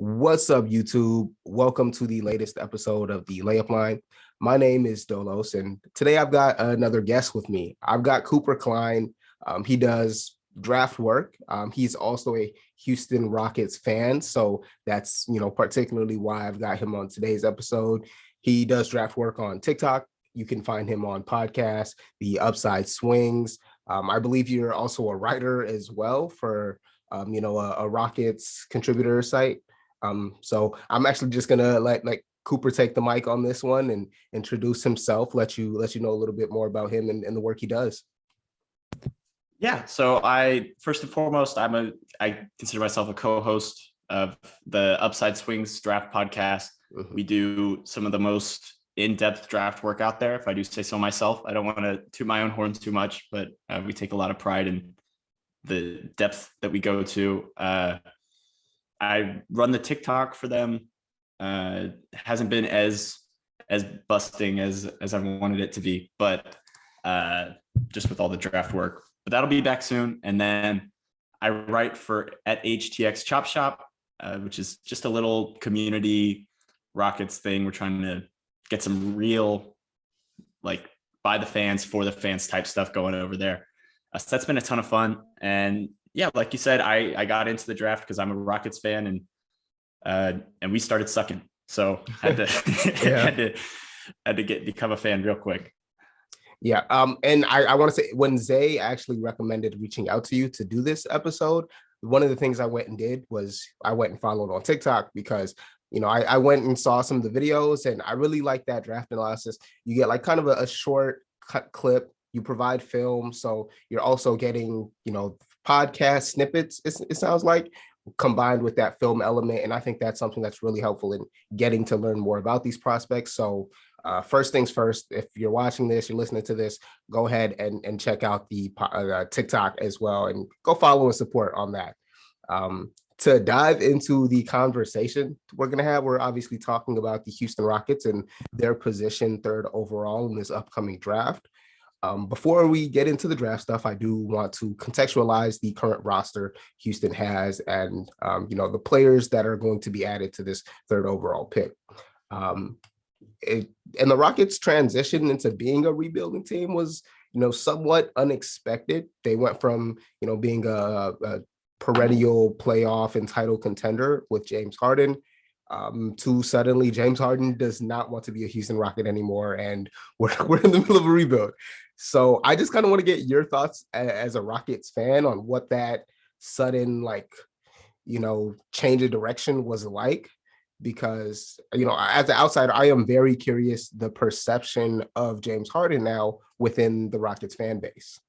What's up, YouTube? Welcome to the latest episode of The Layup.Line. My name is Dolos, and today I've got another guest with me. I've got Cooper Klein. He does draft work. He's also a Houston Rockets fan, so that's particularly why I've got him on today's episode. He does draft work on TikTok. You can find him on podcast, the UpsideSwings. I believe you're also a writer as well for a Rockets contributor site. So I'm actually just gonna let Cooper take the mic on this one and introduce himself, let you know a little bit more about him and the work he does. Yeah, so I first and foremost, I consider myself a co-host of the UpsideSwings Draft Podcast. Mm-hmm. We do some of the most in-depth draft work out there, if I do say so myself. I don't want to toot my own horn too much, but we take a lot of pride in the depth that we go to. I run the TikTok for them. Hasn't been as busting as I wanted it to be, but just with all the draft work. But that'll be back soon. And then I write for at HTX Chop Shop, which is just a little community Rockets thing. We're trying to get some real, by the fans, for the fans type stuff going over there. So that's been a ton of fun. And yeah, like you said, I got into the draft because I'm a Rockets fan, and we started sucking, so had to had to become a fan real quick. Yeah, and I want to say, when Zay actually recommended reaching out to you to do this episode, one of the things I went and did was I went and followed on TikTok because I went and saw some of the videos, and I really like that draft analysis. You get kind of a short cut clip. You provide film, so you're also getting podcast snippets, it sounds like, combined with that film element. And I think that's something that's really helpful in getting to learn more about these prospects. So first things first, if you're watching this, you're listening to this, go ahead and check out the TikTok as well, and go follow and support on that. To dive into the conversation we're going to have, we're obviously talking about the Houston Rockets and their position third overall in this upcoming draft. Before we get into the draft stuff, I do want to contextualize the current roster Houston has and, the players that are going to be added to this third overall pick. And the Rockets' transition into being a rebuilding team was, somewhat unexpected. They went from, being a perennial playoff and title contender with James Harden to suddenly James Harden does not want to be a Houston Rocket anymore, and we're in the middle of a rebuild. So I just kind of want to get your thoughts as a Rockets fan on what that sudden change of direction was like, because as an outsider, I am very curious the perception of James Harden now within the Rockets fan base.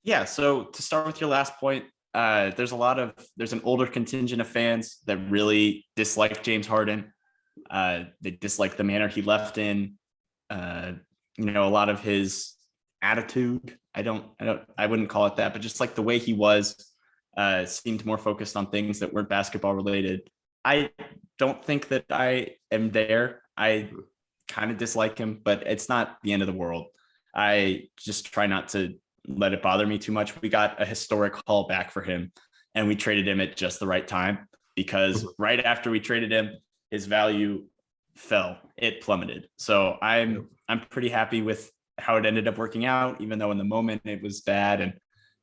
Yeah, so to start with your last point, there's an older contingent of fans that really dislike James Harden. They dislike the manner he left in, a lot of his attitude. I wouldn't call it that, but just the way he was, seemed more focused on things that weren't basketball related. I don't think that I am there. I kind of dislike him, but it's not the end of the world. I just try not to let it bother me too much. We got a historic haul back for him, and we traded him at just the right time, because right after we traded him, his value fell. It plummeted. So I'm pretty happy with how it ended up working out, even though in the moment it was bad, and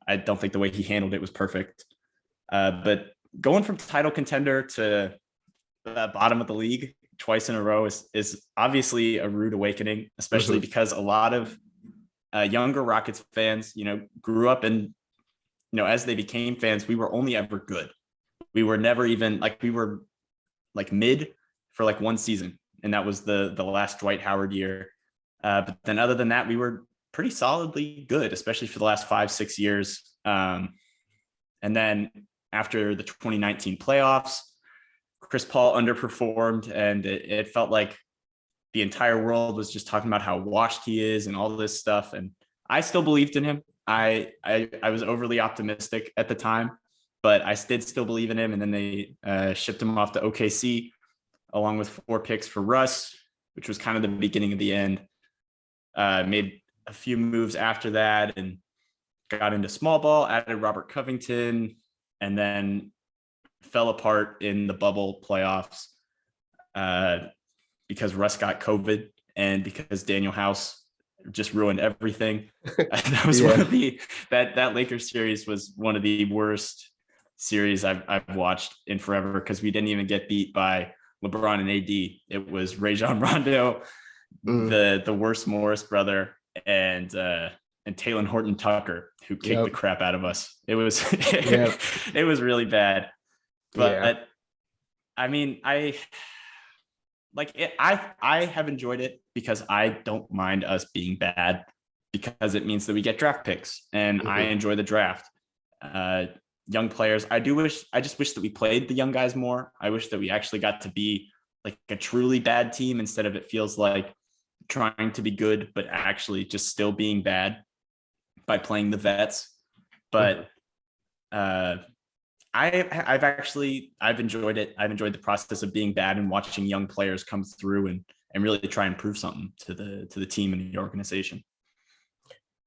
I don't think the way he handled it was perfect. But going from title contender to the bottom of the league twice in a row is obviously a rude awakening, especially because a lot of younger Rockets fans, grew up and, as they became fans, we were only ever good. We were never even we were mid for one season. And that was the last Dwight Howard year. But then other than that, we were pretty solidly good, especially for the last 5-6 years. And then after the 2019 playoffs, Chris Paul underperformed, and it felt like the entire world was just talking about how washed he is and all this stuff. And I still believed in him. I was overly optimistic at the time, but I did still believe in him. And then they shipped him off to OKC along with 4 picks for Russ, which was kind of the beginning of the end. Made a few moves after that and got into small ball, added Robert Covington, and then fell apart in the bubble playoffs because Russ got COVID and because Daniel House just ruined everything. That was one of that Lakers series was one of the worst series I've watched in forever, because we didn't even get beat by LeBron and AD. It was Rajon Rondo, the worst Morris brother, and Talen Horton Tucker, who kicked the crap out of us. It was it was really bad. But I mean, I have enjoyed it because I don't mind us being bad, because it means that we get draft picks, and I enjoy the draft. Young players. I just wish that we played the young guys more. I wish that we actually got to be like a truly bad team, instead of it feels like trying to be good, but actually just still being bad by playing the vets. But I've enjoyed it. I've enjoyed the process of being bad and watching young players come through and really try and prove something to the team and the organization.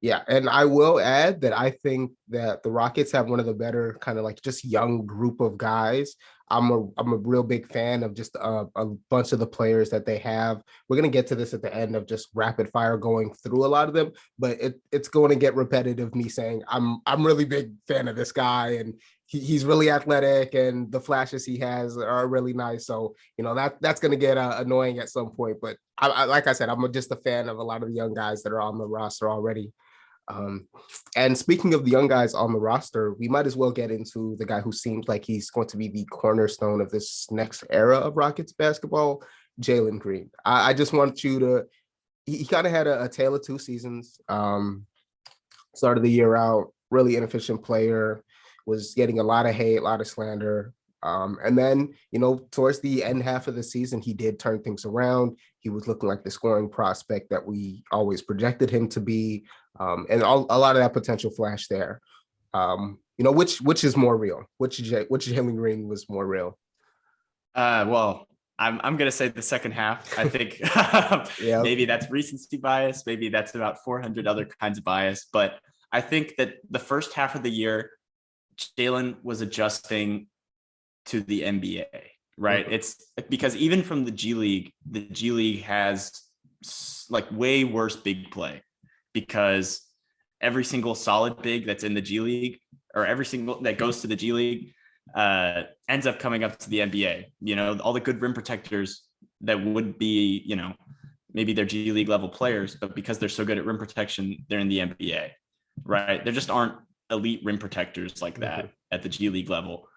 Yeah, and I will add that I think that the Rockets have one of the better kind of like just young group of guys. I'm a real big fan of just a bunch of the players that they have. We're gonna get to this at the end of just rapid fire going through a lot of them, but it's going to get repetitive. Me saying I'm really big fan of this guy, and he's really athletic, and the flashes he has are really nice. So that's going to get annoying at some point. But I like I said, I'm just a fan of a lot of the young guys that are on the roster already. And speaking of the young guys on the roster, we might as well get into the guy who seems like he's going to be the cornerstone of this next era of Rockets basketball, Jalen Green. I just want you to, he kind of had a tale of two seasons. Started the year out, really inefficient player, was getting a lot of hate, a lot of slander. And then, towards the end half of the season, he did turn things around. He was looking like the scoring prospect that we always projected him to be. And a lot of that potential flash there. Which is more real? Which Jalen Green was more real? Well, I'm gonna say the second half. I think maybe that's recency bias. Maybe that's about 400 other kinds of bias. But I think that the first half of the year, Jalen was adjusting to the NBA, right? It's because even from the G League has like way worse big play, because every single solid big that's in the G League, or every single that goes to the G League, ends up coming up to the NBA. All the good rim protectors that would be, maybe they're G League level players, but because they're so good at rim protection, they're in the NBA, right? There just aren't elite rim protectors like that at the G League level.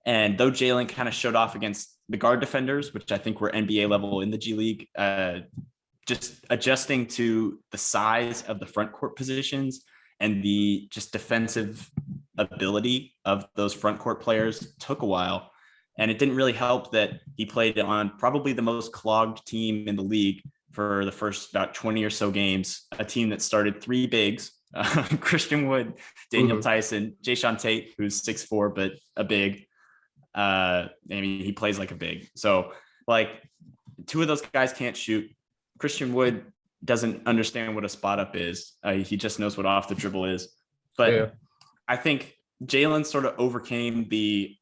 And though Jalen kind of showed off against the guard defenders, which I think were NBA level in the G League, just adjusting to the size of the front court positions and the just defensive ability of those front court players took a while. And it didn't really help that he played on probably the most clogged team in the league for the first about 20 or so games, a team that started three bigs, Christian Wood, Daniel Tyson, Jayshawn Tate, who's 6'4", but a big. He plays like a big. So like two of those guys can't shoot. Christian Wood doesn't understand what a spot up is. He just knows what off the dribble is. But I think Jalen sort of overcame the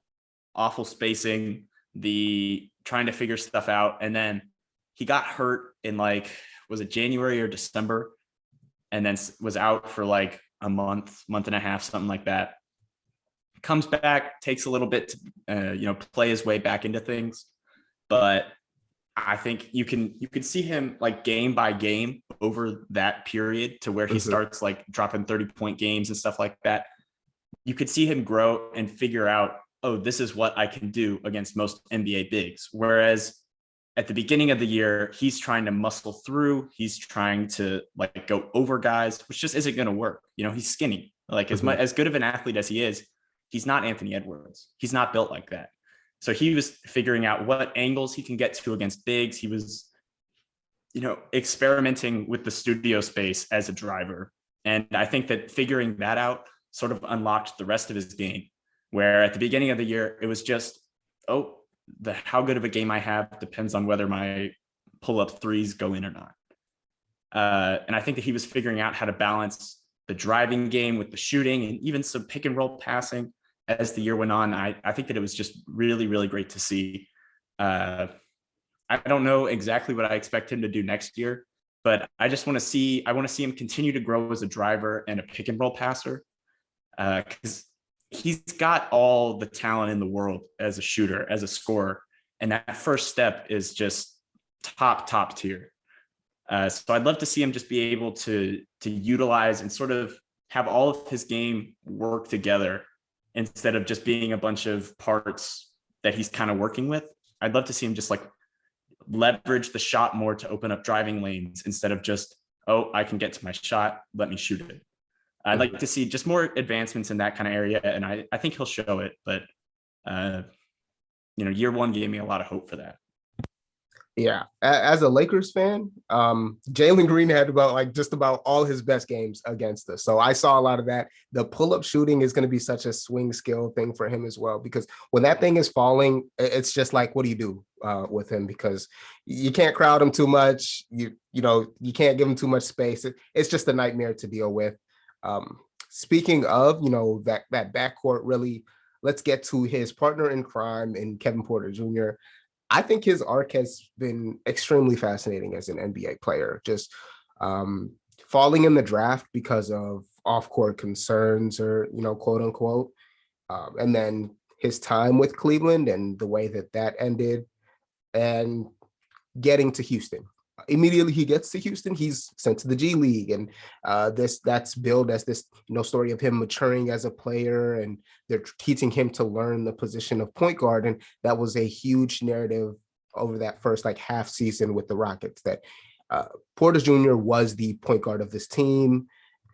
awful spacing, the trying to figure stuff out. And then he got hurt in was it January or December? And then was out for like a month and a half, something like that. Comes back, takes a little bit to play his way back into things. But I think you can see him like game by game over that period to where he starts like dropping 30-point games and stuff like that. You could see him grow and figure out, oh, this is what I can do against most NBA bigs. Whereas at the beginning of the year, he's trying to muscle through. He's trying to like go over guys, which just isn't going to work. He's skinny. Like as good of an athlete as he is, he's not Anthony Edwards. He's not built like that. So he was figuring out what angles he can get to against bigs. He was, experimenting with the studio space as a driver. And I think that figuring that out sort of unlocked the rest of his game, where at the beginning of the year, it was just, how good of a game I have depends on whether my pull-up threes go in or not. And I think that he was figuring out how to balance the driving game with the shooting and even some pick and roll passing. as the year went on. I think that it was just really, really great to see. I don't know exactly what I expect him to do next year, but I just want to see him continue to grow as a driver and a pick and roll passer, because he's got all the talent in the world as a shooter, as a scorer. And that first step is just top tier. So I'd love to see him just be able to utilize and sort of have all of his game work together instead of just being a bunch of parts that he's kind of working with. I'd love to see him just like leverage the shot more to open up driving lanes instead of just, oh, I can get to my shot, let me shoot it. I'd like to see just more advancements in that kind of area, and I think he'll show it. But year one gave me a lot of hope for that. Yeah, as a Lakers fan, Jalen Green had just about all his best games against us. So I saw a lot of that. The pull-up shooting is going to be such a swing skill thing for him as well, because when that thing is falling, it's just like, what do you do with him? Because you can't crowd him too much. You can't give him too much space. It's just a nightmare to deal with. Speaking of, that backcourt, really, let's get to his partner in crime in Kevin Porter Jr. I think his arc has been extremely fascinating as an NBA player, just falling in the draft because of off-court concerns or, quote unquote. And then his time with Cleveland and the way that ended, and getting to Houston. Immediately he gets to Houston, he's sent to the G League, and that's billed as this story of him maturing as a player, and they're teaching him to learn the position of point guard. And that was a huge narrative over that first half season with the Rockets, that Porter Jr. was the point guard of this team.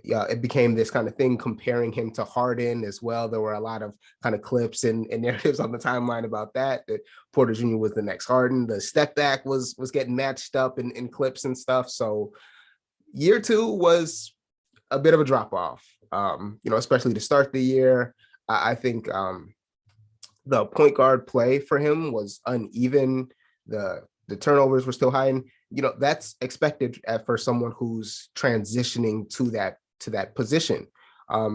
It became this kind of thing comparing him to Harden as well. There were a lot of kind of clips and narratives on the timeline about that Porter Jr. was the next Harden. The step back was getting matched up in clips and stuff. So year two was a bit of a drop off, especially to start the year. I think the point guard play for him was uneven. The turnovers were still high, and that's expected for someone who's transitioning to that position.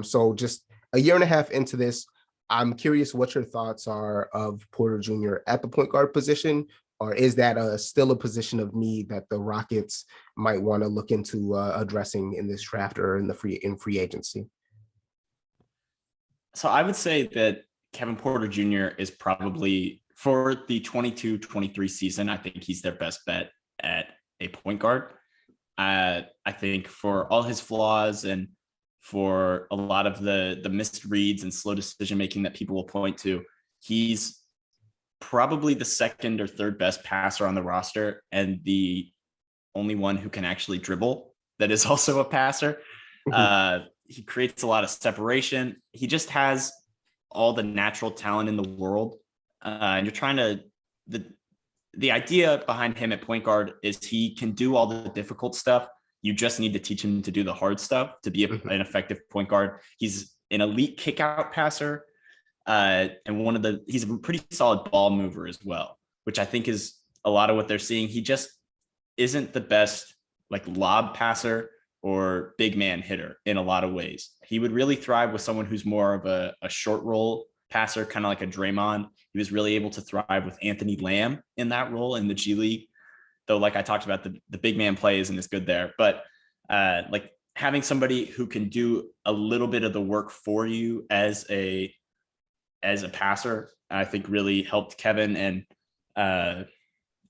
So just a year and a half into this, I'm curious what your thoughts are of Porter Jr. at the point guard position, or is that still a position of need that the Rockets might want to look into addressing in this draft or in free agency? So I would say that Kevin Porter Jr. is probably, for the 22-23 season, I think he's their best bet at a point guard. I think for all his flaws and for a lot of the missed reads and slow decision making that people will point to, he's probably the second or third best passer on the roster, and the only one who can actually dribble that is also a passer. He creates a lot of separation. He just has all the natural talent in the world. And you're trying to, the idea behind him at point guard is he can do all the difficult stuff. You just need to teach him to do the hard stuff to be an effective point guard. He's an elite kick out passer. And he's a pretty solid ball mover as well, which I think is a lot of what they're seeing. He just isn't the best lob passer or big man hitter in a lot of ways. He would really thrive with someone who's more of a short roll passer, kind of like a Draymond. He was really able to thrive with Anthony Lamb in that role in the G League, though, like I talked about, the big man play isn't as good there. But having somebody who can do a little bit of the work for you as a passer, I think really helped Kevin. And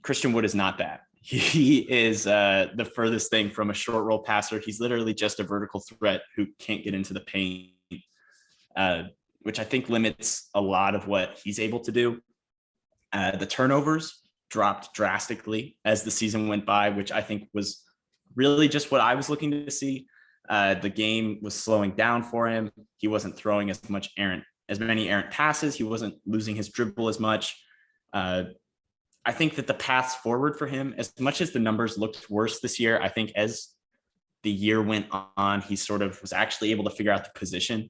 Christian Wood is not that. He is the furthest thing from a short roll passer. He's literally just a vertical threat who can't get into the paint, which I think limits a lot of what he's able to do. The turnovers dropped drastically as the season went by, which I think was really just what I was looking to see. The game was slowing down for him. He wasn't throwing as many errant passes. He wasn't losing his dribble as much. I think that the paths forward for him, as much as the numbers looked worse this year, I think as the year went on, he sort of was actually able to figure out the position.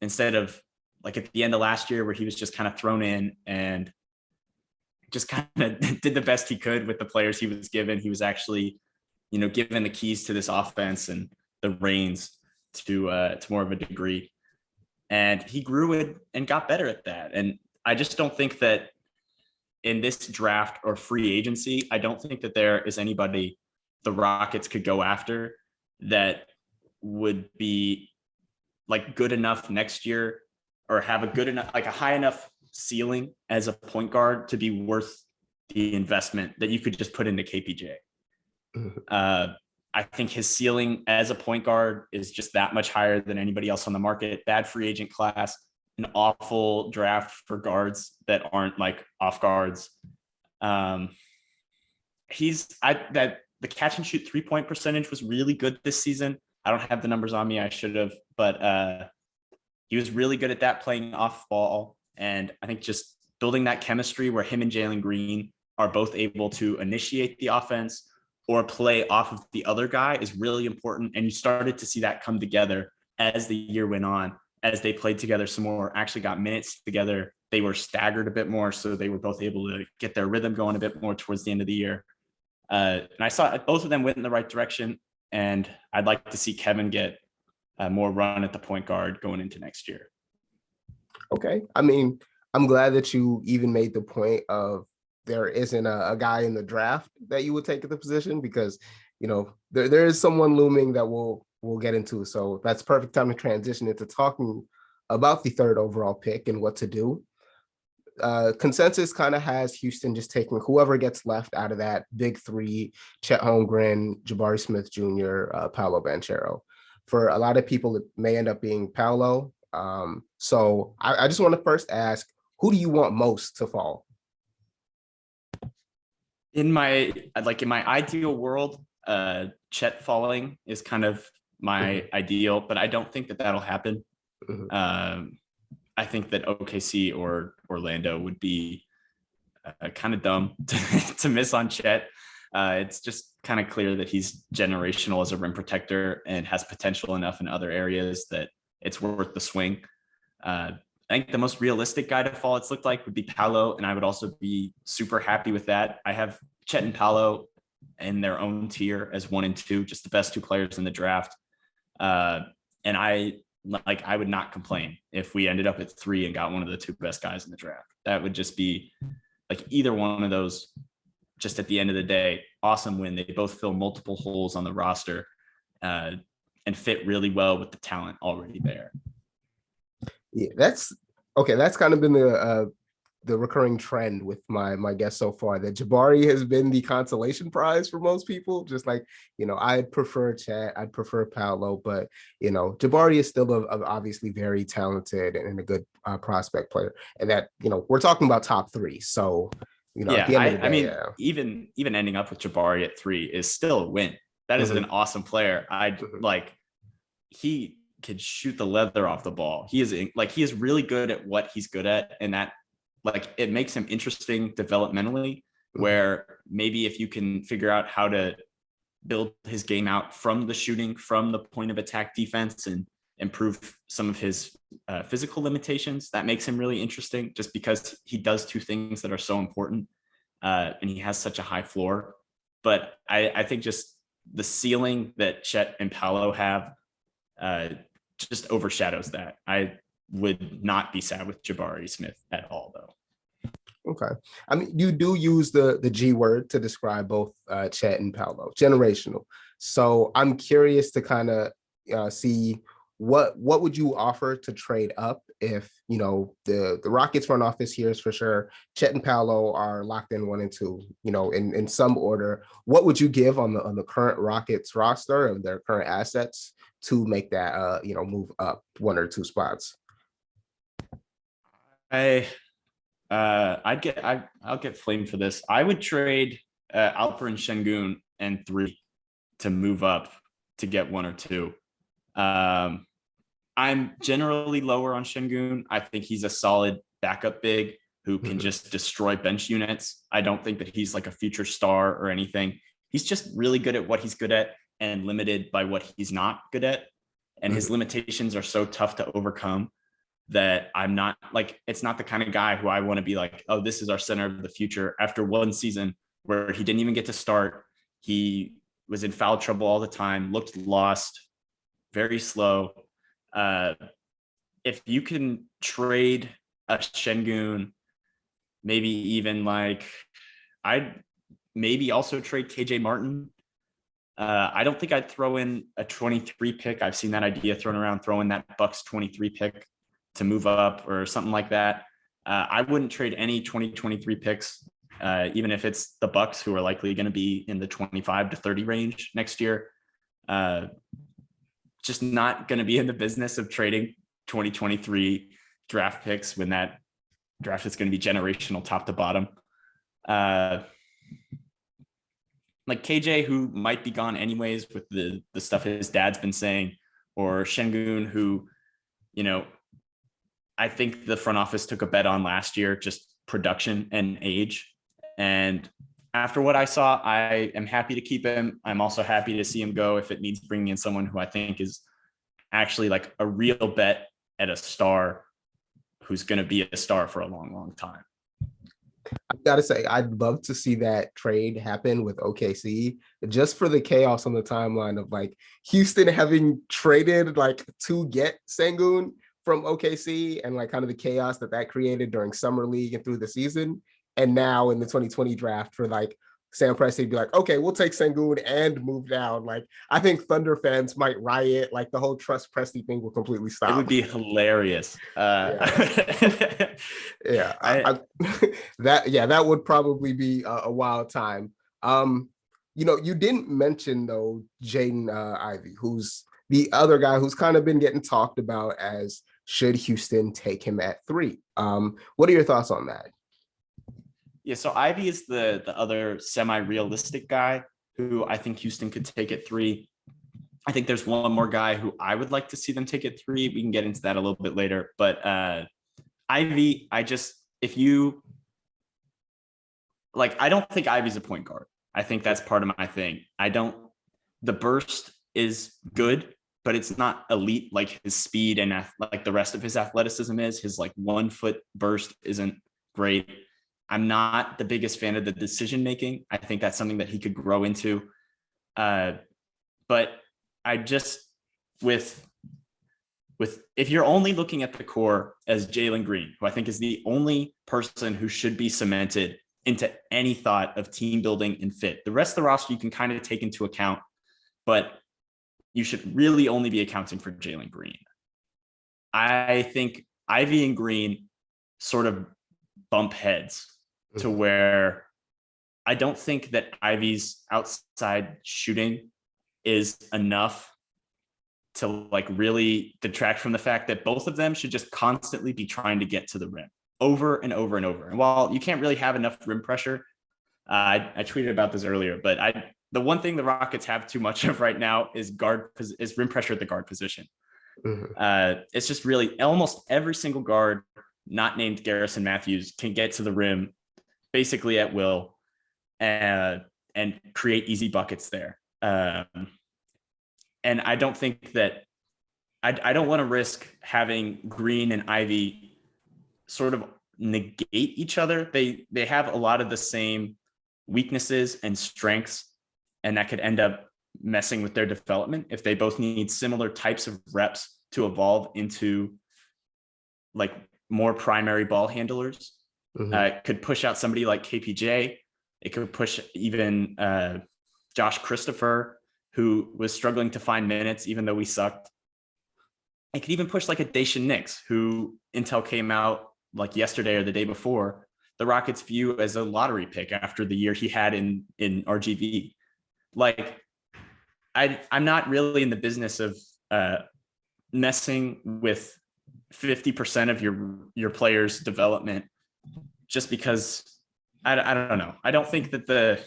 Instead of at the end of last year where he was just kind of thrown in and just kind of did the best he could with the players he was given. He was actually, given the keys to this offense and the reins to more of a degree. and he grew it and got better at that. And I just don't think that in this draft or free agency, I don't think that there is anybody the Rockets could go after that would be like good enough next year or have a good enough, like a high enough ceiling as a point guard to be worth the investment that you could just put into KPJ. I think his ceiling as a point guard is just that much higher than anybody else on the market. Bad free agent class, an awful draft for guards that aren't like off guards. The catch and shoot 3-point percentage was really good this season. I don't have the numbers on me. I should have, but he was really good at that, playing off ball. And I think just building that chemistry where him and Jalen Green are both able to initiate the offense or play off of the other guy is really important. And you started to see that come together as the year went on, as they played together some more, actually got minutes together. They were staggered a bit more, so they were both able to get their rhythm going a bit more towards the end of the year. And I saw both of them went in the right direction. And I'd like to see Kevin get more run at the point guard going into next year. Okay. I mean, I'm glad that you even made the point of there isn't a guy in the draft that you would take at the position, because, you know, there is someone looming that we'll get into. So that's perfect time to transition into talking about the third overall pick and what to do. Consensus kind of has Houston just taking whoever gets left out of that big three: Chet Holmgren, Jabari Smith Jr., Paolo Banchero. For a lot of people, it may end up being Paolo. So I just want to first ask, who do you want most to fall? In my ideal world, Chet falling is kind of my ideal, but I don't think that that'll happen. I think that OKC or Orlando would be kind of dumb to miss on Chet. It's just kind of clear that he's generational as a rim protector and has potential enough in other areas that it's worth the swing. I think the most realistic guy to fall, it's looked like, would be Paolo, and I would also be super happy with that. I have Chet and Paolo in their own tier as 1 and 2, just the best two players in the draft. And I would not complain if we ended up at 3 and got one of the 2 best guys in the draft. That would just be like either one of those. Just at the end of the day, awesome win. They both fill multiple holes on the roster and fit really well with the talent already there. Yeah, that's okay. That's kind of been the recurring trend with my guest so far, that Jabari has been the consolation prize for most people. Just like, you know, I'd prefer Chet, I'd prefer Paolo, but, you know, Jabari is still a obviously very talented and a good prospect player. And that, you know, we're talking about top 3. So, you know, yeah, at the end of the day, I mean, even ending up with Jabari at 3 is still a win. That is an awesome player. He could shoot the leather off the ball. He is really good at what he's good at, and that it makes him interesting developmentally, where maybe if you can figure out how to build his game out from the shooting, from the point of attack defense, and improve some of his physical limitations, that makes him really interesting, just because he does 2 things that are so important, and he has such a high floor. But I think just the ceiling that Chet and Paolo have just overshadows that. I would not be sad with Jabari Smith at all, though. Okay. I mean, you do use the G word to describe both Chet and Paolo, generational. So I'm curious to kind of see what would you offer to trade up if, you know, the Rockets front office here is for sure Chet and Paolo are locked in 1 and 2, you know, in some order. What would you give on the current Rockets roster of their current assets to make that you know, move up 1 or 2 spots? I'll get flamed for this. I would trade Alperen Şengün and 3 to move up to get 1 or 2. I'm generally lower on Şengün. I think he's a solid backup big who can just destroy bench units. I don't think that he's like a future star or anything. He's just really good at what he's good at and limited by what he's not good at. And his limitations are so tough to overcome that I'm not it's not the kind of guy who I want to be like, oh, this is our center of the future. After 1 season where he didn't even get to start, he was in foul trouble all the time, looked lost, very slow. if you can trade a Şengün, maybe even like I'd maybe also trade KJ Martin. I don't think I'd throw in a 23 pick. I've seen that idea thrown around, throwing that Bucks 23 pick to move up or something like that. I wouldn't trade any 2023 picks, even if it's the Bucks, who are likely going to be in the 25 to 30 range next year. Just not going to be in the business of trading 2023 draft picks when that draft is going to be generational top to bottom. Like KJ, who might be gone anyways with the stuff his dad's been saying, or Şengün, who, you know, I think the front office took a bet on last year, just production and age. And after what I saw, I am happy to keep him. I'm also happy to see him go if it means bringing in someone who I think is actually like a real bet at a star, who's going to be a star for a long, long time. I gotta say, I'd love to see that trade happen with OKC, just for the chaos on the timeline of like Houston having traded like to get Şengün from OKC, and like kind of the chaos that created during summer league and through the season. And now in the 2020 draft for like Sam Presti be like, okay, we'll take Şengün and move down. Like, I think Thunder fans might riot. Like, the whole trust Presti thing will completely stop. It would be hilarious. Yeah, that would probably be a wild time. You know, you didn't mention though Jaden Ivey, who's the other guy who's kind of been getting talked about as should Houston take him at 3. What are your thoughts on that? Yeah, so Ivy is the other semi-realistic guy who I think Houston could take at 3. I think there's one more guy who I would like to see them take at 3. We can get into that a little bit later. But Ivy, I don't think Ivy's a point guard. I think that's part of my thing. The burst is good, but it's not elite like his speed and like the rest of his athleticism is. His like 1 foot burst isn't great. I'm not the biggest fan of the decision making. I think that's something that he could grow into. But I just with if you're only looking at the core as Jalen Green, who I think is the only person who should be cemented into any thought of team building and fit. The rest of the roster you can kind of take into account, but you should really only be accounting for Jalen Green. I think Ivy and Green sort of bump heads to where I don't think that Ivy's outside shooting is enough to like really detract from the fact that both of them should just constantly be trying to get to the rim over and over and over. And while you can't really have enough rim pressure, I tweeted about this earlier, but the one thing the Rockets have too much of right now is rim pressure at the guard position. It's just really almost every single guard not named Garrison Matthews can get to the rim basically at will and create easy buckets there. And I don't think that I don't want to risk having Green and Ivy sort of negate each other. They have a lot of the same weaknesses and strengths, and that could end up messing with their development if they both need similar types of reps to evolve into like more primary ball handlers. It could push out somebody like KPJ. It could push even Josh Christopher, who was struggling to find minutes even though we sucked. It could even push like a Daishen Nix, who intel came out like yesterday or the day before, the Rockets view as a lottery pick after the year he had in RGV. Like, I'm not really in the business of messing with 50% of your players' development just because I don't know. I don't think that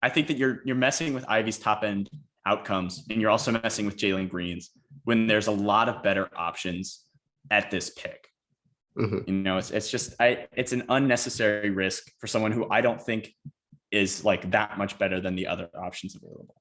I think that you're messing with Ivy's top end outcomes, and you're also messing with Jalen Green's when there's a lot of better options at this pick. You know, it's an unnecessary risk for someone who I don't think is like that much better than the other options available.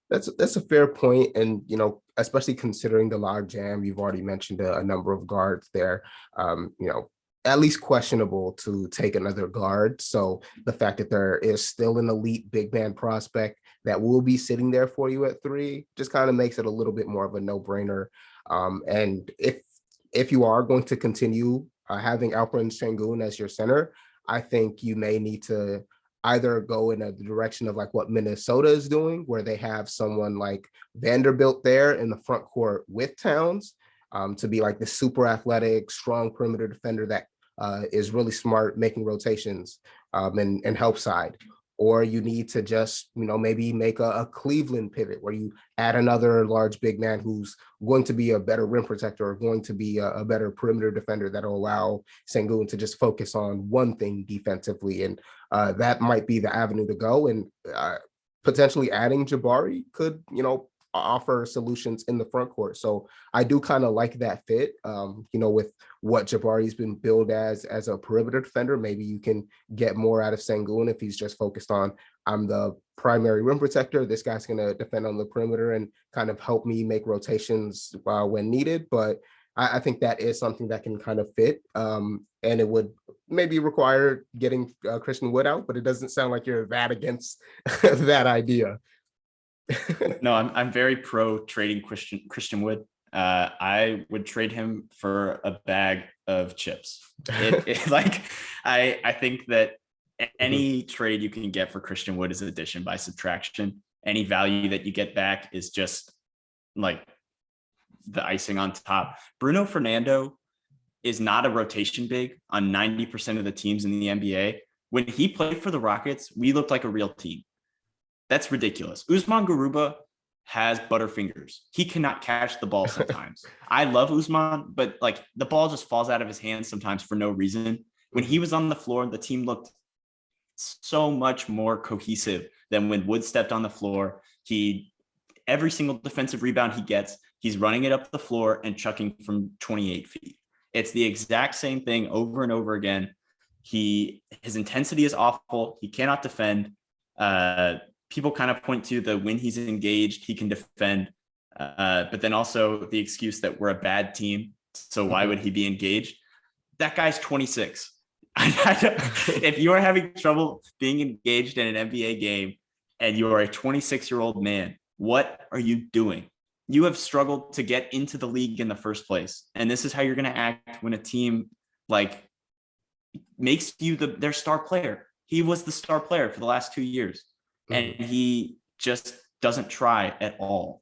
That's a fair point. And, you know, especially considering the log jam, you've already mentioned a number of guards there, you know, at least questionable to take another guard. So the fact that there is still an elite big man prospect that will be sitting there for you at 3 just kind of makes it a little bit more of a no-brainer. And if you are going to continue having Alperen Sengun as your center, I think you may need to either go in a direction of like what Minnesota is doing, where they have someone like Vanderbilt there in the front court with Towns, to be like the super athletic, strong perimeter defender that is really smart making rotations, and help side. Or you need to just, maybe make a Cleveland pivot where you add another large big man who's going to be a better rim protector or going to be a better perimeter defender that'll allow Sengun to just focus on one thing defensively. And that might be the avenue to go. And potentially adding Jabari could, offer solutions in the front court. So I do kind of like that fit, with what Jabari's been billed as a perimeter defender. Maybe you can get more out of Sengun if he's just focused on, I'm the primary rim protector. This guy's going to defend on the perimeter and kind of help me make rotations when needed. But I think that is something that can kind of fit. And it would maybe require getting Christian Wood out, but it doesn't sound like you're that against that idea. No, I'm very pro trading Christian Wood. I would trade him for a bag of chips. I think that any trade you can get for Christian Wood is addition by subtraction. Any value that you get back is just like the icing on top. Bruno Fernando is not a rotation big on 90% of the teams in the NBA. When he played for the Rockets, we looked like a real team. That's ridiculous. Usman Garuba has butterfingers. He cannot catch the ball sometimes. I love Usman, but like the ball just falls out of his hands sometimes for no reason. When he was on the floor, the team looked so much more cohesive than when Wood stepped on the floor. Every single defensive rebound he gets, he's running it up the floor and chucking from 28 feet. It's the exact same thing over and over again. His intensity is awful. He cannot defend. People kind of point to when he's engaged, he can defend, but then also the excuse that we're a bad team. So why would he be engaged? That guy's 26. If you are having trouble being engaged in an NBA game and you are a 26-year-old man, what are you doing? You have struggled to get into the league in the first place. And this is how you're going to act when a team like makes you their star player. He was the star player for the last 2 years. And he just doesn't try at all.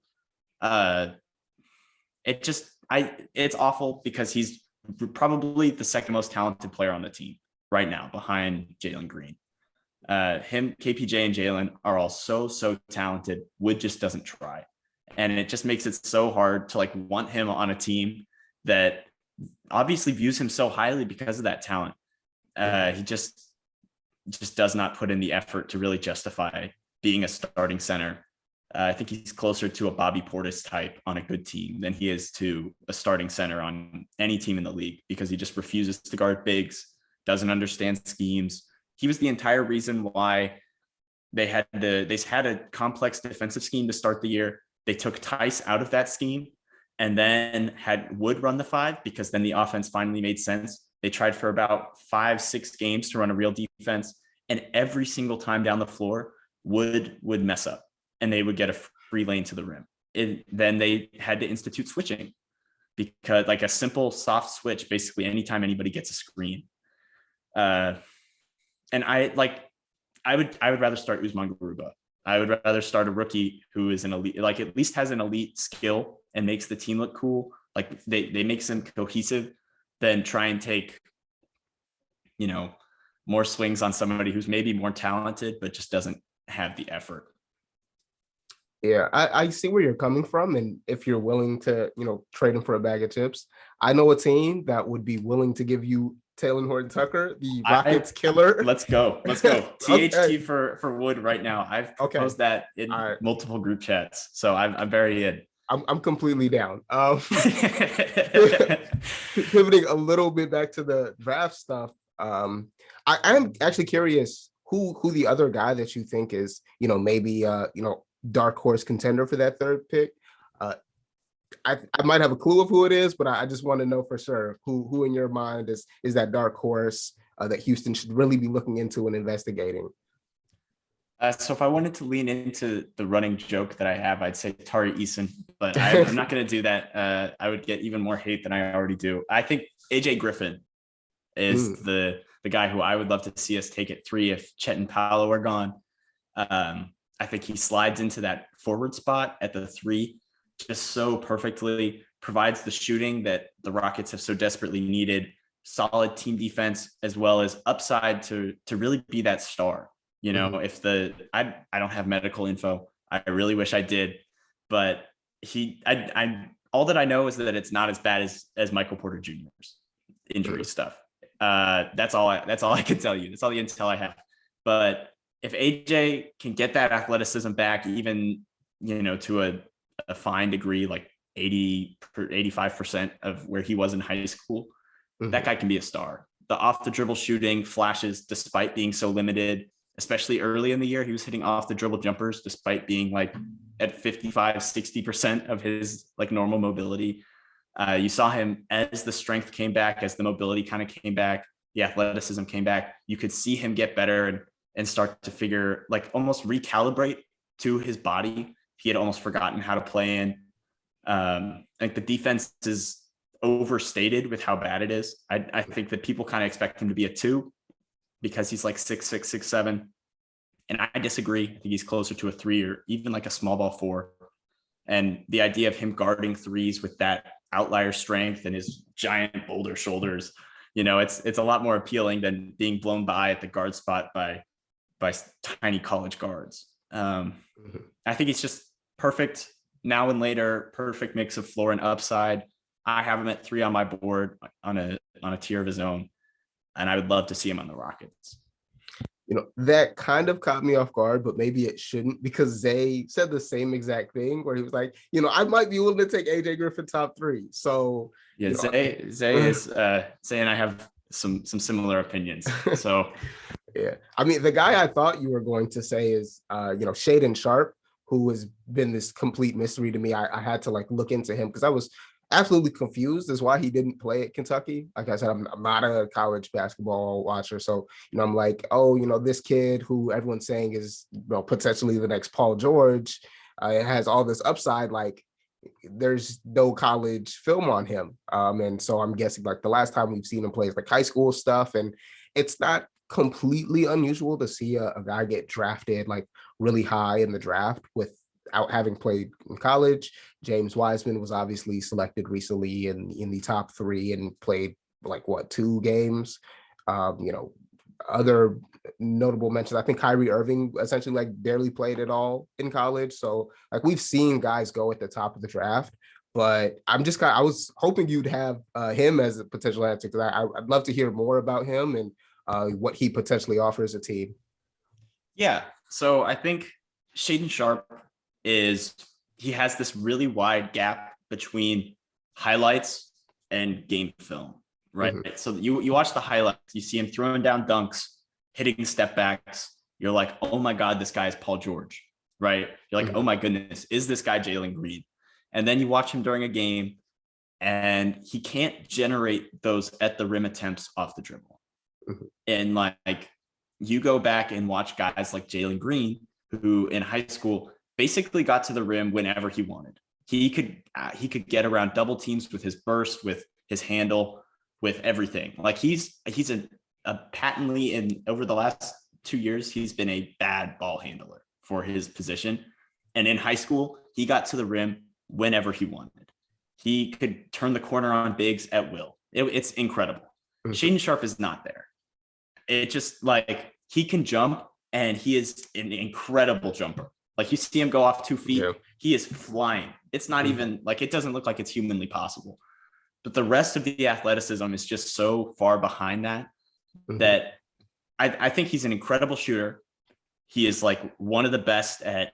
It's awful because he's probably the second most talented player on the team right now behind Jalen Green. KPJ and Jalen are all so talented. Wood just doesn't try. And it just makes it so hard to want him on a team that obviously views him so highly because of that talent. He just does not put in the effort to really justify being a starting center. I think he's closer to a Bobby Portis type on a good team than he is to a starting center on any team in the league, because he just refuses to guard bigs, doesn't understand schemes. He was the entire reason why they had a complex defensive scheme to start the year. They took Tice out of that scheme and then had Wood run the 5, because then the offense finally made sense. They tried for about 5-6 games to run a real defense, and every single time down the floor, Wood would mess up and they would get a free lane to the rim. Then they had to institute switching, because a simple soft switch, basically anytime anybody gets a screen. And I would rather start Usman Garuba. I would rather start a rookie who is an elite, at least has an elite skill and makes the team look cool. They make them cohesive, than try and take, more swings on somebody who's maybe more talented, but just doesn't have the effort. Yeah, I see where you're coming from. And if you're willing to, trade him for a bag of chips, I know a team that would be willing to give you Talen Horton-Tucker, the Rockets killer. Let's go. THT okay. for Wood right now. I've proposed that in multiple group chats. So I'm very in. I'm completely down. Pivoting a little bit back to the draft stuff. I'm actually curious who the other guy that you think is, maybe dark horse contender for that third pick. I might have a clue of who it is, but I just want to know for sure who in your mind is that dark horse that Houston should really be looking into and investigating. So if I wanted to lean into the running joke that I have, I'd say Tari Eason, but I'm not going to do that. I would get even more hate than I already do. I think AJ Griffin is the guy who I would love to see us take at 3 if Chet and Paolo are gone. I think he slides into that forward spot at the 3 just so perfectly, provides the shooting that the Rockets have so desperately needed, solid team defense, as well as upside to really be that star. You know, if I don't have medical info, I really wish I did, but I all that I know is that it's not as bad as Michael Porter Jr.'s injury stuff. That's all I can tell you. That's all the intel I have. But if AJ can get that athleticism back, even, you know, to a fine degree, like 85% of where he was in high school, that guy can be a star. The off the dribble shooting flashes, despite being so limited, especially early in the year, he was hitting off the dribble jumpers, despite being like at 55-60% of his like normal mobility. You saw him as the strength came back, as the mobility kind of came back, the athleticism came back. You could see him get better and start to figure, like, almost recalibrate to his body. He had almost forgotten how to play in. Like, the defense is overstated with how bad it is. I think that people kind of expect him to be a 2 because he's like 6'6", 6'7". And I disagree. I think he's closer to a 3 or even like a small ball 4. And the idea of him guarding threes with that outlier strength and his giant boulder shoulders, you know, it's a lot more appealing than being blown by at the guard spot by tiny college guards. I think he's just perfect now and later, perfect mix of floor and upside. I have him at 3 on my board on a tier of his own, and I would love to see him on the Rockets. You know, that kind of caught me off guard, but maybe it shouldn't, because Zay said the same exact thing where he was like, you know, I might be willing to take AJ Griffin top 3. So yeah, Zay is Zay and I have some similar opinions. So yeah, I mean, the guy I thought you were going to say is you know, Shaedon Sharpe, who has been this complete mystery to me. I had to like look into him because I was absolutely confused as why he didn't play at Kentucky. Like I said, I'm not a college basketball watcher. So, you know, I'm like, oh, you know, this kid who everyone's saying is, you know, potentially the next Paul George, has all this upside. Like, there's no college film on him. And so I'm guessing like the last time we've seen him play is like high school stuff. And it's not completely unusual to see a guy get drafted like really high in the draft without having played in college. James Wiseman was obviously selected recently in the top 3 and played like 2 games. You know, other notable mentions, I think Kyrie Irving essentially like barely played at all in college. So like we've seen guys go at the top of the draft, but I was hoping you'd have him as a potential answer, because I'd love to hear more about him and what he potentially offers a team. Yeah. So I think Shaedon Sharpe he has this really wide gap between highlights and game film, right? So you watch the highlights, you see him throwing down dunks, hitting step backs. You're like, oh my God, this guy is Paul George, right? You're like, oh my goodness, is this guy Jalen Green? And then you watch him during a game and he can't generate those at the rim attempts off the dribble. And like, you go back and watch guys like Jalen Green, who in high school basically got to the rim whenever he wanted. He could get around double teams with his burst, with his handle, with everything. Like he's a patently, in over the last 2 years, he's been a bad ball handler for his position. And in high school, he got to the rim whenever he wanted. He could turn the corner on bigs at will. It's incredible. Shaedon Sharpe is not there. It just, like, he can jump, and he is an incredible jumper. Like, you see him go off 2 feet, he is flying. It's not even like, it doesn't look like it's humanly possible. But the rest of the athleticism is just so far behind that, that I think he's an incredible shooter. He is like one of the best at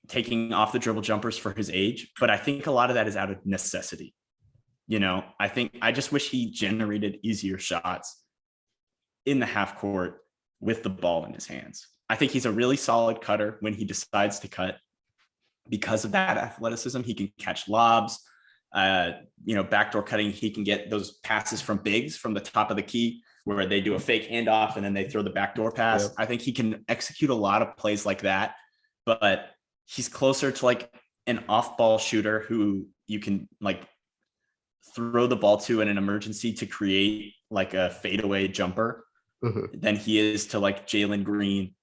taking off the dribble jumpers for his age. But I think a lot of that is out of necessity. You know, I just wish he generated easier shots in the half court with the ball in his hands. I think he's a really solid cutter when he decides to cut. Because of that athleticism, he can catch lobs, you know, backdoor cutting. He can get those passes from bigs from the top of the key where they do a fake handoff and then they throw the backdoor pass. Yep. I think he can execute a lot of plays like that, but he's closer to like an off-ball shooter who you can like throw the ball to in an emergency to create like a fadeaway jumper than he is to like Jalen Green,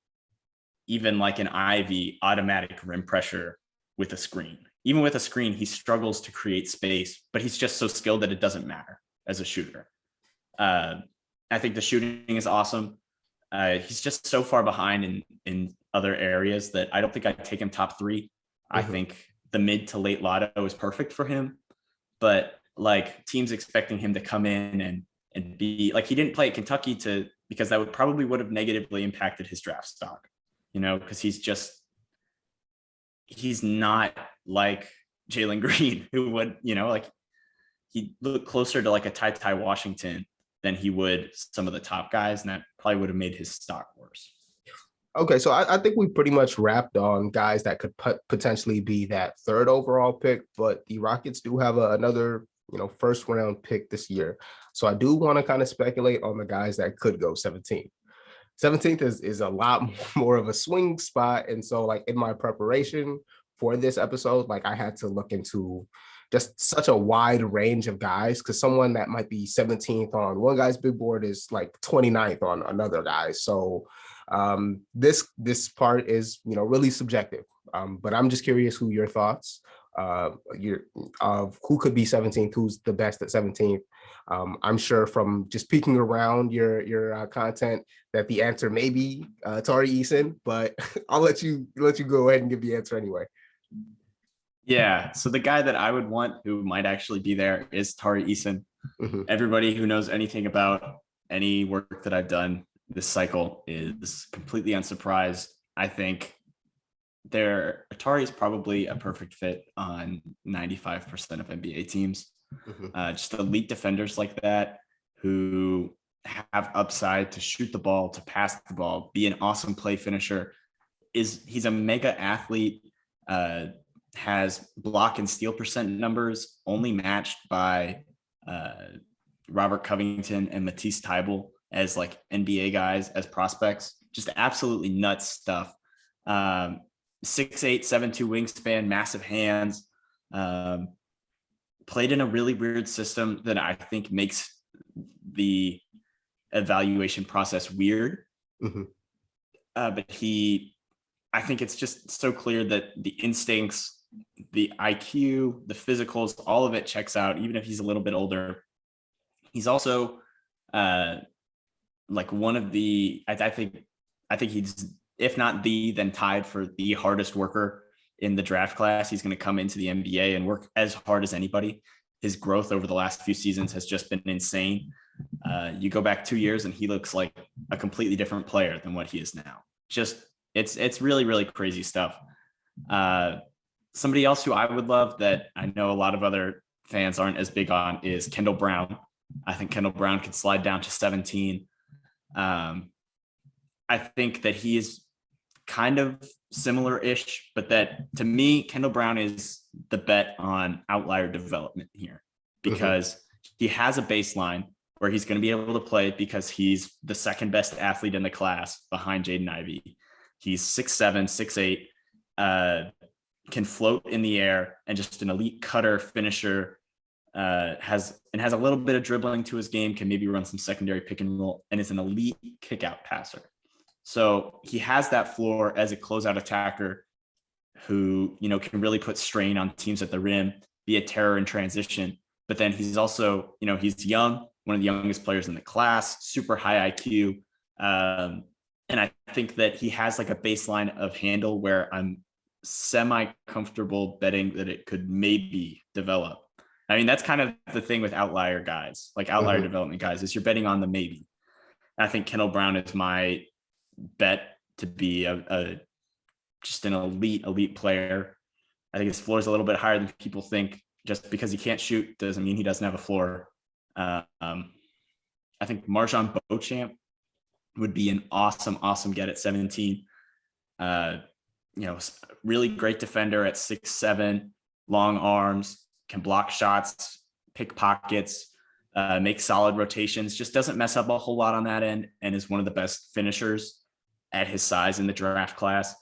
even like an Ivy automatic rim pressure with a screen. Even with a screen, he struggles to create space, but he's just so skilled that it doesn't matter as a shooter. I think the shooting is awesome. He's just so far behind in other areas that I don't think I'd take him top 3. I think the mid to late lotto is perfect for him, but like teams expecting him to come in and be like, he didn't play at Kentucky because that would have negatively impacted his draft stock, because he's not like Jalen Green, who would, like he looked closer to like a Ty Washington than he would some of the top guys. And that probably would have made his stock worse. Okay, so I think we pretty much wrapped on guys that could potentially be that 3rd overall pick, but the Rockets do have another, first round pick this year. So I do want to kind of speculate on the guys that could go 17th. 17th is a lot more of a swing spot. And so like in my preparation for this episode, like I had to look into just such a wide range of guys, because someone that might be 17th on one guy's big board is like 29th on another guy. So this part is, really subjective. But I'm just curious who your thoughts of who could be 17th, who's the best at 17th. I'm sure from just peeking around your content that the answer may be Tari Eason, but I'll let you go ahead and give the answer anyway. Yeah. So the guy that I would want who might actually be there is Tari Eason. Everybody who knows anything about any work that I've done this cycle is completely unsurprised. I think Atari is probably a perfect fit on 95% of NBA teams. Just elite defenders like that who have upside to shoot the ball, to pass the ball, be an awesome play finisher. He's a mega athlete, has block and steal percent numbers only matched by Robert Covington and Matisse Thybulle as like NBA guys, as prospects. Just absolutely nuts stuff. 6'8", 7'2" wingspan, massive hands. Played in a really weird system that I think makes the evaluation process weird. But I think it's just so clear that the instincts, the IQ, the physicals, all of it checks out, even if he's a little bit older. He's also like one of the, I think he's, if not then tied for the hardest worker in the draft class. He's going to come into the NBA and work as hard as anybody. His growth over the last few seasons has just been insane. You go back 2 years and he looks like a completely different player than what he is now. Just, it's really, really crazy stuff. Somebody else who I would love that I know a lot of other fans aren't as big on is Kendall Brown. I think Kendall Brown could slide down to 17. I think that he is kind of similar-ish, but that to me, Kendall Brown is the bet on outlier development here, because he has a baseline where he's going to be able to play because he's the second best athlete in the class behind Jaden Ivey. He's 6'7", 6'8", can float in the air, and just an elite cutter finisher, has a little bit of dribbling to his game, can maybe run some secondary pick and roll, and is an elite kick out passer. So he has that floor as a closeout attacker who, can really put strain on teams at the rim, be a terror in transition. But then he's also, he's young, one of the youngest players in the class, super high IQ. And I think that he has like a baseline of handle where I'm semi-comfortable betting that it could maybe develop. I mean, that's kind of the thing with outlier guys, like outlier development guys, is you're betting on the maybe. And I think Kendall Brown is my bet to be just an elite player. I think his floor is a little bit higher than people think. Just because he can't shoot doesn't mean he doesn't have a floor. I think Marjon Beauchamp would be an awesome get at 17. Really great defender at 6'7", long arms, can block shots, pick pockets, makes solid rotations, just doesn't mess up a whole lot on that end, and is one of the best finishers at his size in the draft class.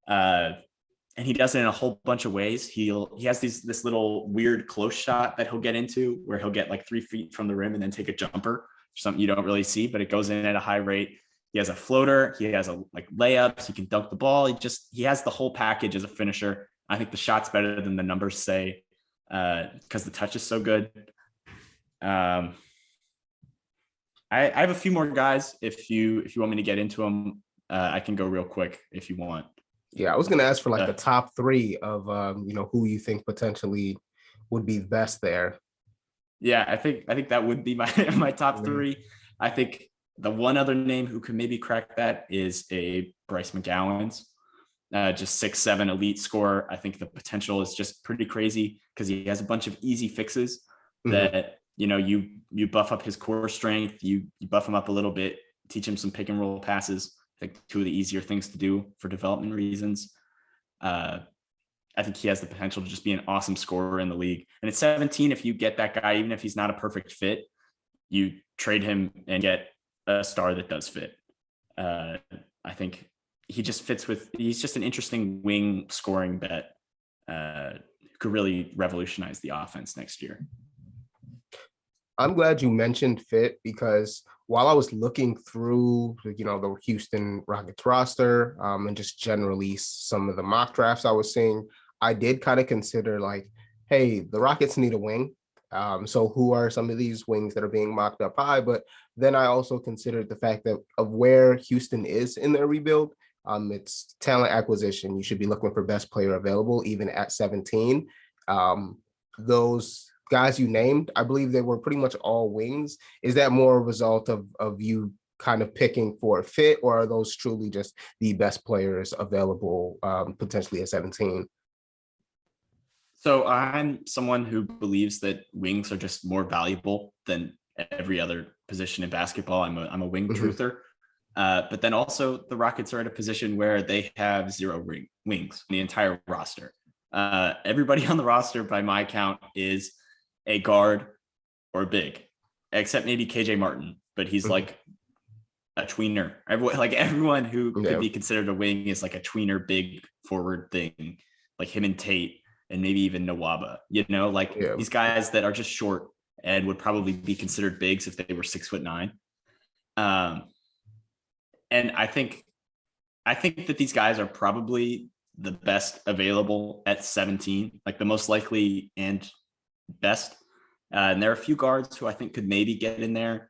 And he does it in a whole bunch of ways. He has this little weird close shot that he'll get into where he'll get like 3 feet from the rim and then take a jumper, something you don't really see, but it goes in at a high rate. He has a floater. He has like layups. He can dunk the ball. He has the whole package as a finisher. I think the shot's better than the numbers say because the touch is so good. I have a few more guys. If you want me to get into them, I can go real quick if you want. Yeah, I was going to ask for like the top 3 of who you think potentially would be best there. Yeah, I think that would be my top 3. I think the one other name who could maybe crack that is a Bryce McGowan's, just 6'7" elite scorer. I think the potential is just pretty crazy because he has a bunch of easy fixes that you buff up his core strength, you buff him up a little bit, teach him some pick and roll passes. I think 2 of the easier things to do for development reasons. I think he has the potential to just be an awesome scorer in the league. And at 17, if you get that guy, even if he's not a perfect fit, you trade him and get a star that does fit. I think he just he's just an interesting wing scoring bet who could really revolutionize the offense next year. I'm glad you mentioned fit because while I was looking through, the Houston Rockets roster and just generally some of the mock drafts I was seeing, I did kind of consider like, hey, the Rockets need a wing. So who are some of these wings that are being mocked up high? But then I also considered the fact that of where Houston is in their rebuild, it's talent acquisition. You should be looking for best player available, even at 17. Those guys you named, I believe they were pretty much all wings. Is that more a result of you kind of picking for a fit, or are those truly just the best players available potentially at 17? So I'm someone who believes that wings are just more valuable than every other position in basketball. I'm a wing truther. But then also the Rockets are at a position where they have 0 wings in the entire roster. Everybody on the roster, by my count, is a guard or big, except maybe KJ Martin, but he's like a tweener. Everyone who could be considered a wing is like a tweener big forward thing, like him and Tate and maybe even Nawaba, these guys that are just short and would probably be considered bigs if they were 6'9". And I think that these guys are probably the best available at 17, like the most likely and best. And there are a few guards who I think could maybe get in there,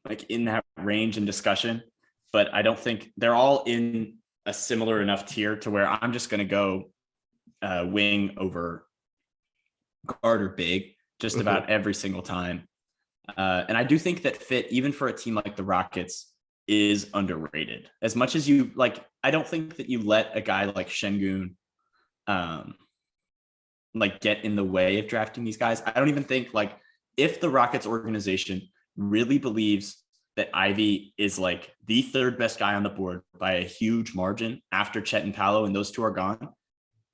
like in that range and discussion, but I don't think they're all in a similar enough tier to where I'm just going to go wing over guard or big just about every single time. And I do think that fit, even for a team like the Rockets, is underrated. As much as you like, I don't think that you let a guy like Şengün get in the way of drafting these guys. I don't even think if the Rockets organization really believes that Ivy is like the 3rd best guy on the board by a huge margin after Chet and Paolo and those 2 are gone,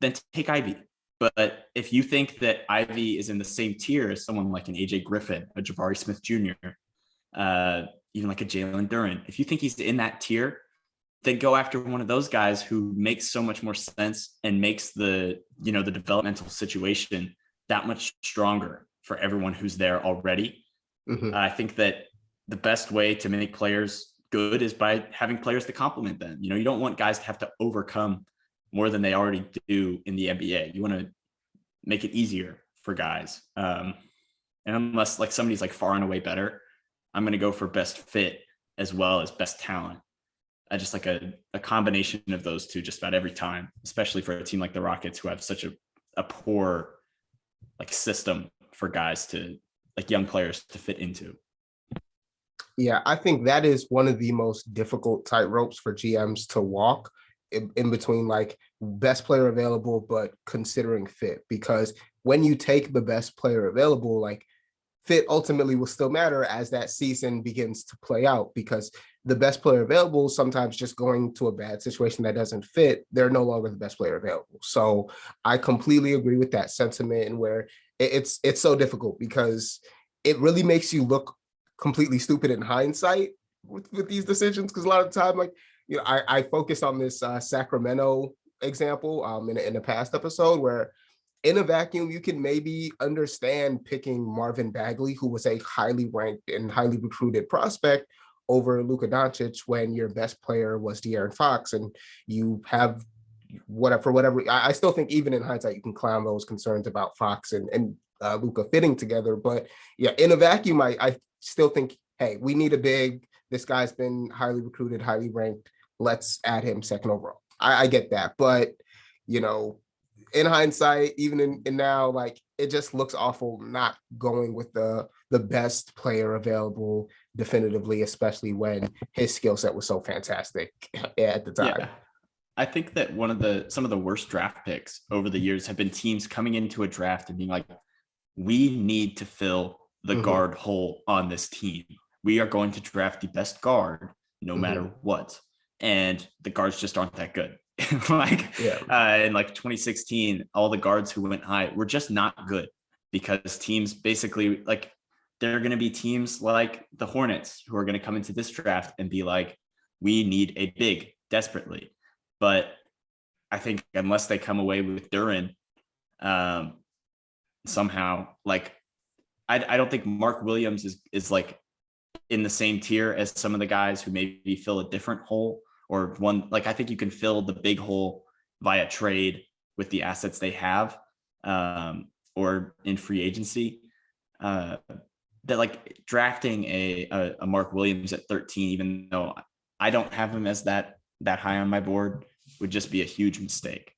then take Ivy. But if you think that Ivy is in the same tier as someone like an AJ Griffin, a Jabari Smith Jr., even like a Jalen Duren, if you think he's in that tier, then go after one of those guys who makes so much more sense and makes the developmental situation that much stronger for everyone who's there already. I think that the best way to make players good is by having players to complement them. You don't want guys to have to overcome more than they already do in the NBA. You want to make it easier for guys. And unless somebody's far and away better, I'm going to go for best fit as well as best talent. Just like a combination of those 2 just about every time, especially for a team like the Rockets who have such a poor system for guys to young players to fit into. Yeah, I think that is one of the most difficult tightropes for GMs to walk in between best player available, but considering fit, because when you take the best player available, fit ultimately will still matter as that season begins to play out, because the best player available sometimes just going to a bad situation that doesn't fit, they're no longer the best player available. So I completely agree with that sentiment, and where it's so difficult because it really makes you look completely stupid in hindsight with these decisions. Because a lot of the time, like, I focused on this Sacramento example in a past episode where in a vacuum, you can maybe understand picking Marvin Bagley, who was a highly ranked and highly recruited prospect, over Luka Doncic when your best player was De'Aaron Fox, and you have whatever. I still think even in hindsight, you can clown those concerns about Fox and Luka fitting together. But yeah, in a vacuum, I still think, hey, we need a big. This guy's been highly recruited, highly ranked. Let's add him second overall. I get that, but in hindsight, even in now, like it just looks awful not going with the best player available definitively, especially when his skill set was so fantastic at the time. Yeah. I think that some of the worst draft picks over the years have been teams coming into a draft and being like, we need to fill the guard hole on this team. We are going to draft the best guard no matter what. And the guards just aren't that good. In 2016, all the guards who went high were just not good because teams basically like there are going to be teams like the Hornets who are going to come into this draft and be like, we need a big desperately. But I think unless they come away with Duren somehow, like I don't think Mark Williams is like in the same tier as some of the guys who maybe fill a different hole. Or one, like I think you can fill the big hole via trade with the assets they have, or in free agency. That like drafting a Mark Williams at 13, even though I don't have him as that high on my board, would just be a huge mistake.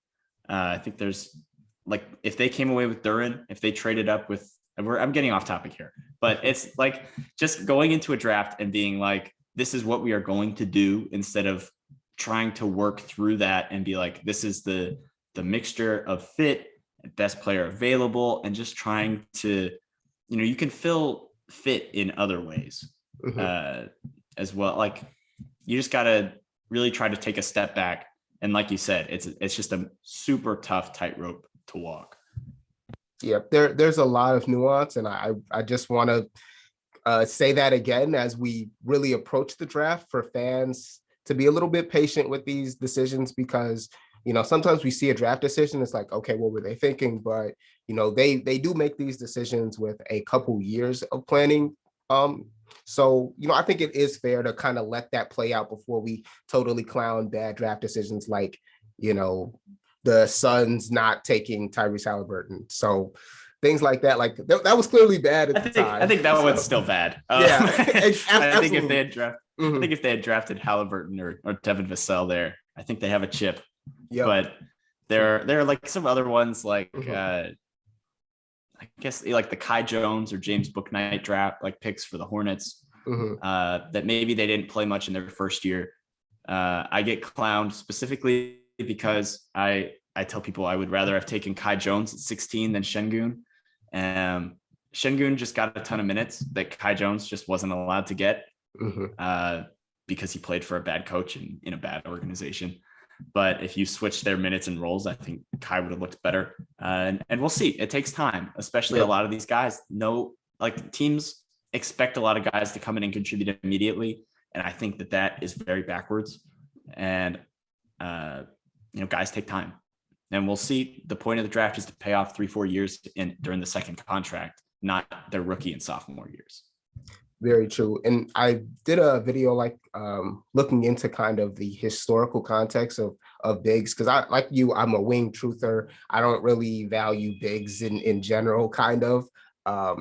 I think there's like if they came away with Duren, if they traded up with, I'm getting off topic here, but it's like just going into a draft and being like, this is what we are going to do instead of trying to work through that and be like, this is the mixture of fit, best player available, and just trying to, you can fill fit in other ways as well. Like you just got to really try to take a step back. And like you said, it's just a super tough tightrope to walk. Yeah, there's a lot of nuance. And I just want to say that again, as we really approach the draft, for fans to be a little bit patient with these decisions, because, sometimes we see a draft decision. It's like, okay, what were they thinking? But, they do make these decisions with a couple years of planning. So, I think it is fair to kind of let that play out before we totally clown bad draft decisions, like, the Suns not taking Tyrese Halliburton. So things like that, like that was clearly bad at the time. I think that one's still bad. Yeah, I think if they had drafted Halliburton or Devin Vassell there, I think they have a chip. Yep. But there are like some other ones like I guess like the Kai Jones or James Bouknight draft, like picks for the Hornets that maybe they didn't play much in their first year. I get clowned specifically because I tell people I would rather have taken Kai Jones at 16 than Şengün. Şengün just got a ton of minutes that Kai Jones just wasn't allowed to get because he played for a bad coach and in a bad organization. But if you switch their minutes and roles, I think Kai would have looked better. And we'll see. It takes time, especially a lot of these guys like teams expect a lot of guys to come in and contribute immediately. And I think that is very backwards. And, guys take time. And we'll see. The point of the draft is to pay off 3-4 years during the second contract, not their rookie and sophomore years. Very true. And I did a video looking into kind of the historical context of bigs, because I'm a wing truther. I don't really value bigs in general, kind of.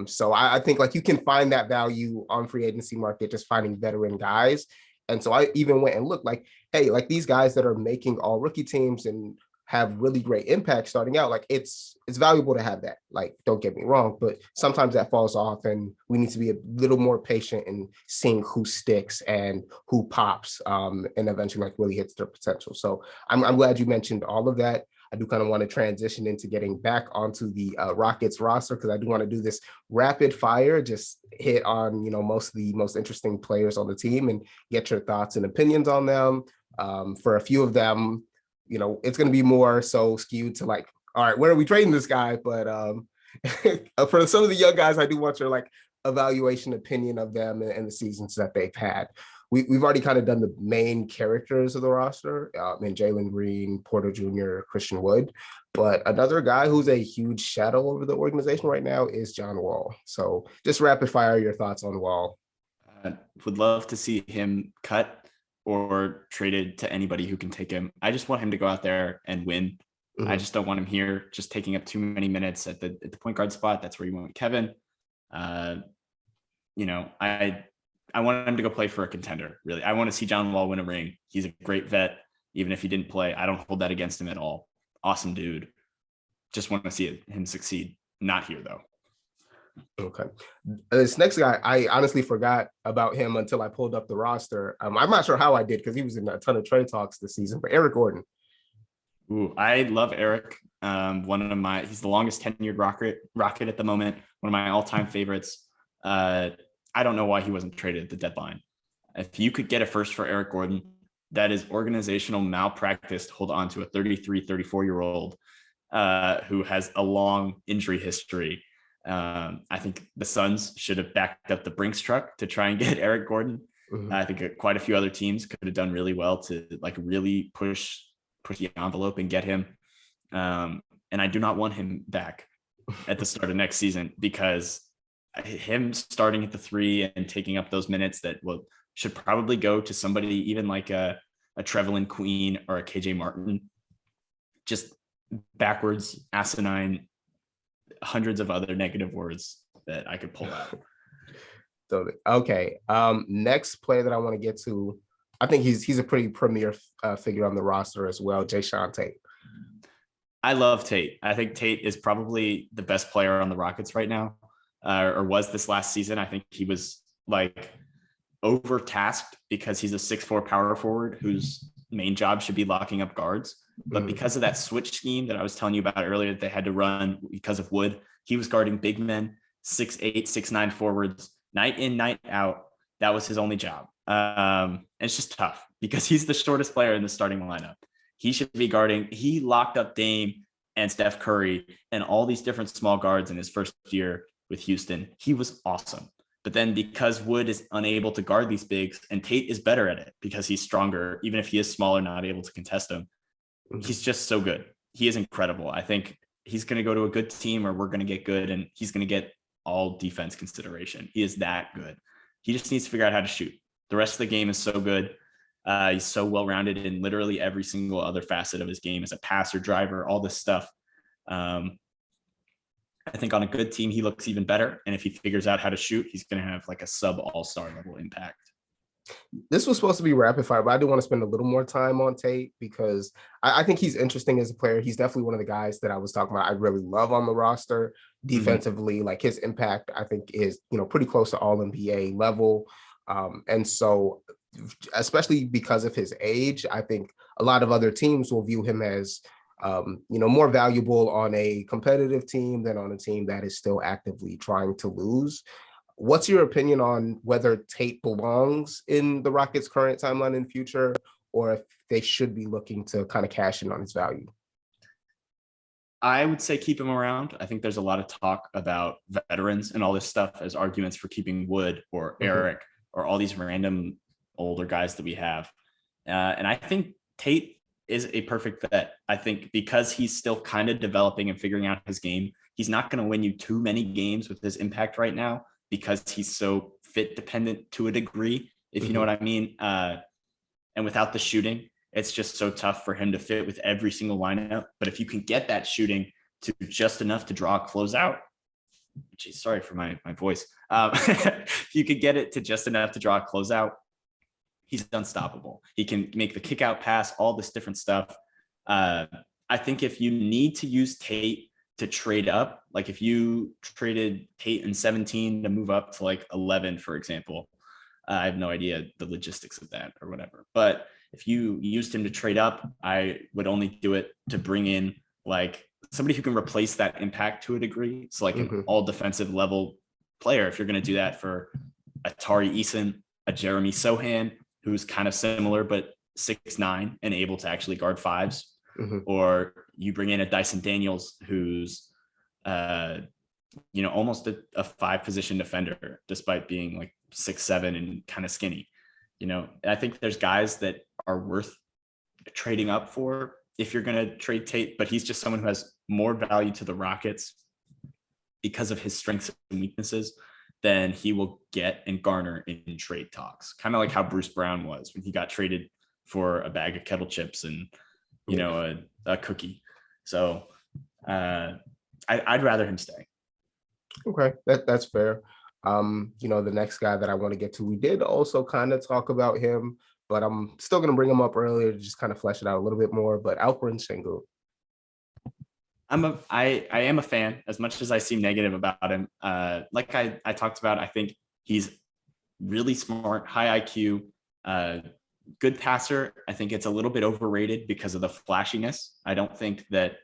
So I think like you can find that value on free agency market, just finding veteran guys. And so I even went and looked like, hey, like these guys that are making all rookie teams and have really great impact starting out, like it's valuable to have that. Like, don't get me wrong, but sometimes that falls off, and we need to be a little more patient in seeing who sticks and who pops, and eventually like really hits their potential. So I'm glad you mentioned all of that. I do kind of want to transition into getting back onto the Rockets roster, because I do want to do this rapid fire, just hit on most of the most interesting players on the team and get your thoughts and opinions on them. For a few of them, it's going to be more so skewed to like, all right, where are we trading this guy? But for some of the young guys, I do want your like evaluation opinion of them and the seasons that they've had. We've already kind of done the main characters of the roster, in Jalen Green, Porter Jr., Christian Wood. But another guy who's a huge shadow over the organization right now is John Wall. So just rapid fire your thoughts on Wall. Would love to see him cut or traded to anybody who can take him. I just want him to go out there and win. Mm-hmm. I just don't want him here just taking up too many minutes at the point guard spot. That's where you want Kevin. I want him to go play for a contender, really. I want to see John Wall win a ring. He's a great vet, even if he didn't play. I don't hold that against him at all. Awesome dude. Just want to see him succeed. Not here, though. Okay. This next guy, I honestly forgot about him until I pulled up the roster. I'm not sure how I did because he was in a ton of trade talks this season, but Eric Gordon. Ooh, I love Eric. He's the longest tenured Rocket at the moment. One of my all-time favorites. I don't know why he wasn't traded at the deadline. If you could get a first for Eric Gordon, that is organizational malpractice to hold on to a 33, 34-year-old who has a long injury history. I think the Suns should have backed up the Brinks truck to try and get Eric Gordon. Mm-hmm. I think quite a few other teams could have done really well to really push the envelope and get him. And I do not want him back at the start of next season because him starting at the 3 and taking up those minutes that should probably go to somebody even like a Trevelyan Queen or a KJ Martin, just backwards, asinine, hundreds of other negative words that I could pull out. So, okay. Next player that I want to get to, I think he's a pretty premier figure on the roster as well, Jae'Sean Tate. I love Tate. I think Tate is probably the best player on the Rockets right now, or was this last season. I think he was overtasked because he's a 6'4" power forward whose main job should be locking up guards. But because of that switch scheme that I was telling you about earlier, that they had to run because of Wood, he was guarding big men, 6'8", 6'9" forwards, night in, night out. That was his only job. And it's just tough because he's the shortest player in the starting lineup. He should be guarding. He locked up Dame and Steph Curry and all these different small guards in his first year with Houston. He was awesome. But then because Wood is unable to guard these bigs and Tate is better at it because he's stronger, even if he is smaller, not able to contest them, he's just so good. He is incredible. I think he's going to go to a good team or we're going to get good and he's going to get all defense consideration. He is that good. He just needs to figure out how to shoot. The rest of the game is so good. He's so well-rounded in literally every single other facet of his game as a passer, driver, all this stuff. I think on a good team, he looks even better. And if he figures out how to shoot, he's going to have like a sub all-star level impact. This was supposed to be rapid fire, but I do want to spend a little more time on Tate because I think he's interesting as a player. He's definitely one of the guys that I was talking about. I really love on the roster defensively. Like his impact, I think is, pretty close to all NBA level. And so especially because of his age, I think a lot of other teams will view him as, more valuable on a competitive team than on a team that is still actively trying to lose. What's your opinion on whether Tate belongs in the Rockets' current timeline and future, or if they should be looking to kind of cash in on his value? I would say keep him around. I think there's a lot of talk about veterans and all this stuff as arguments for keeping Wood or Eric or all these random older guys that we have. And I think Tate is a perfect bet. I think because he's still kind of developing and figuring out his game, he's not going to win you too many games with his impact right now because he's so fit dependent to a degree, if you know what I mean. And without the shooting, it's just so tough for him to fit with every single lineup. But if you can get that shooting to just enough to draw a closeout, geez, sorry for my voice. If you could get it to just enough to draw a closeout, he's unstoppable. He can make the kick out pass, all this different stuff. I think if you need to use Tate to trade up, like if you traded Tate in 17 to move up to like 11, for example, I have no idea the logistics of that or whatever. But if you used him to trade up, I would only do it to bring in like somebody who can replace that impact to a degree. So like an all defensive level player, if you're going to do that for a Tari Eason, a Jeremy Sohan, who's kind of similar, but 6'9" and able to actually guard fives, or you bring in a Dyson Daniels, who's almost a 5-position defender, despite being like 6'7" and kind of skinny. I think there's guys that are worth trading up for if you're going to trade Tate, but he's just someone who has more value to the Rockets because of his strengths and weaknesses than he will get and garner in trade talks. Kind of like how Bruce Brown was when he got traded for a bag of kettle chips and, a cookie. So I'd rather him stay. Okay, that's fair. The next guy that I want to get to, we did also kind of talk about him, but I'm still going to bring him up earlier to just kind of flesh it out a little bit more. But Alperen Sengun. I am a fan, as much as I seem negative about him. Like I talked about, I think he's really smart, high IQ, good passer. I think it's a little bit overrated because of the flashiness. I don't think that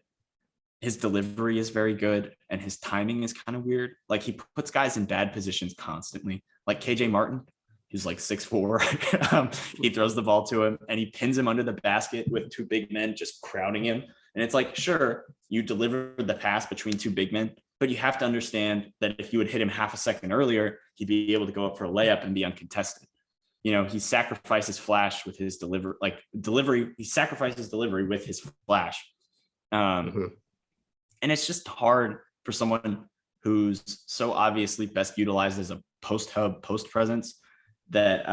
his delivery is very good and his timing is kind of weird. Like he puts guys in bad positions constantly, like KJ Martin, who's like 6'4". He throws the ball to him and he pins him under the basket with 2 big men just crowding him. And it's like, sure, you delivered the pass between 2 big men, but you have to understand that if you would hit him half a second earlier, he'd be able to go up for a layup and be uncontested. He sacrifices flash with his delivery. He sacrifices delivery with his flash. And it's just hard for someone who's so obviously best utilized as a post hub, post presence that,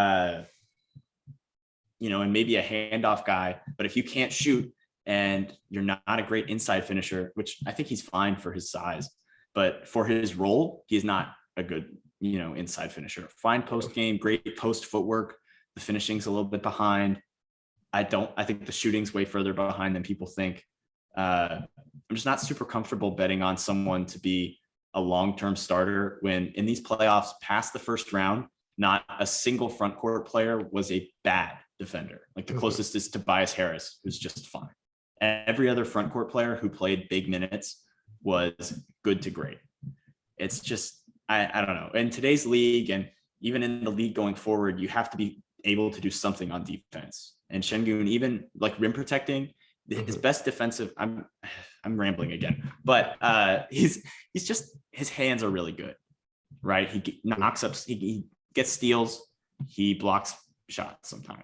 and maybe a handoff guy, but if you can't shoot and you're not a great inside finisher, which I think he's fine for his size, but for his role, he's not a good, inside finisher. Fine post game, great post footwork. The finishing's a little bit behind. I think the shooting's way further behind than people think. I'm just not super comfortable betting on someone to be a long-term starter when in these playoffs past the first round, not a single front court player was a bad defender. Like the closest is Tobias Harris, who's just fine. Every other front court player who played big minutes was good to great. It's just, I don't know. In today's league and even in the league going forward, you have to be able to do something on defense. And Sengun, even like rim protecting, his best defensive, I'm rambling again, but he's just, his hands are really good, right? He knocks up, he gets steals, he blocks shots sometimes,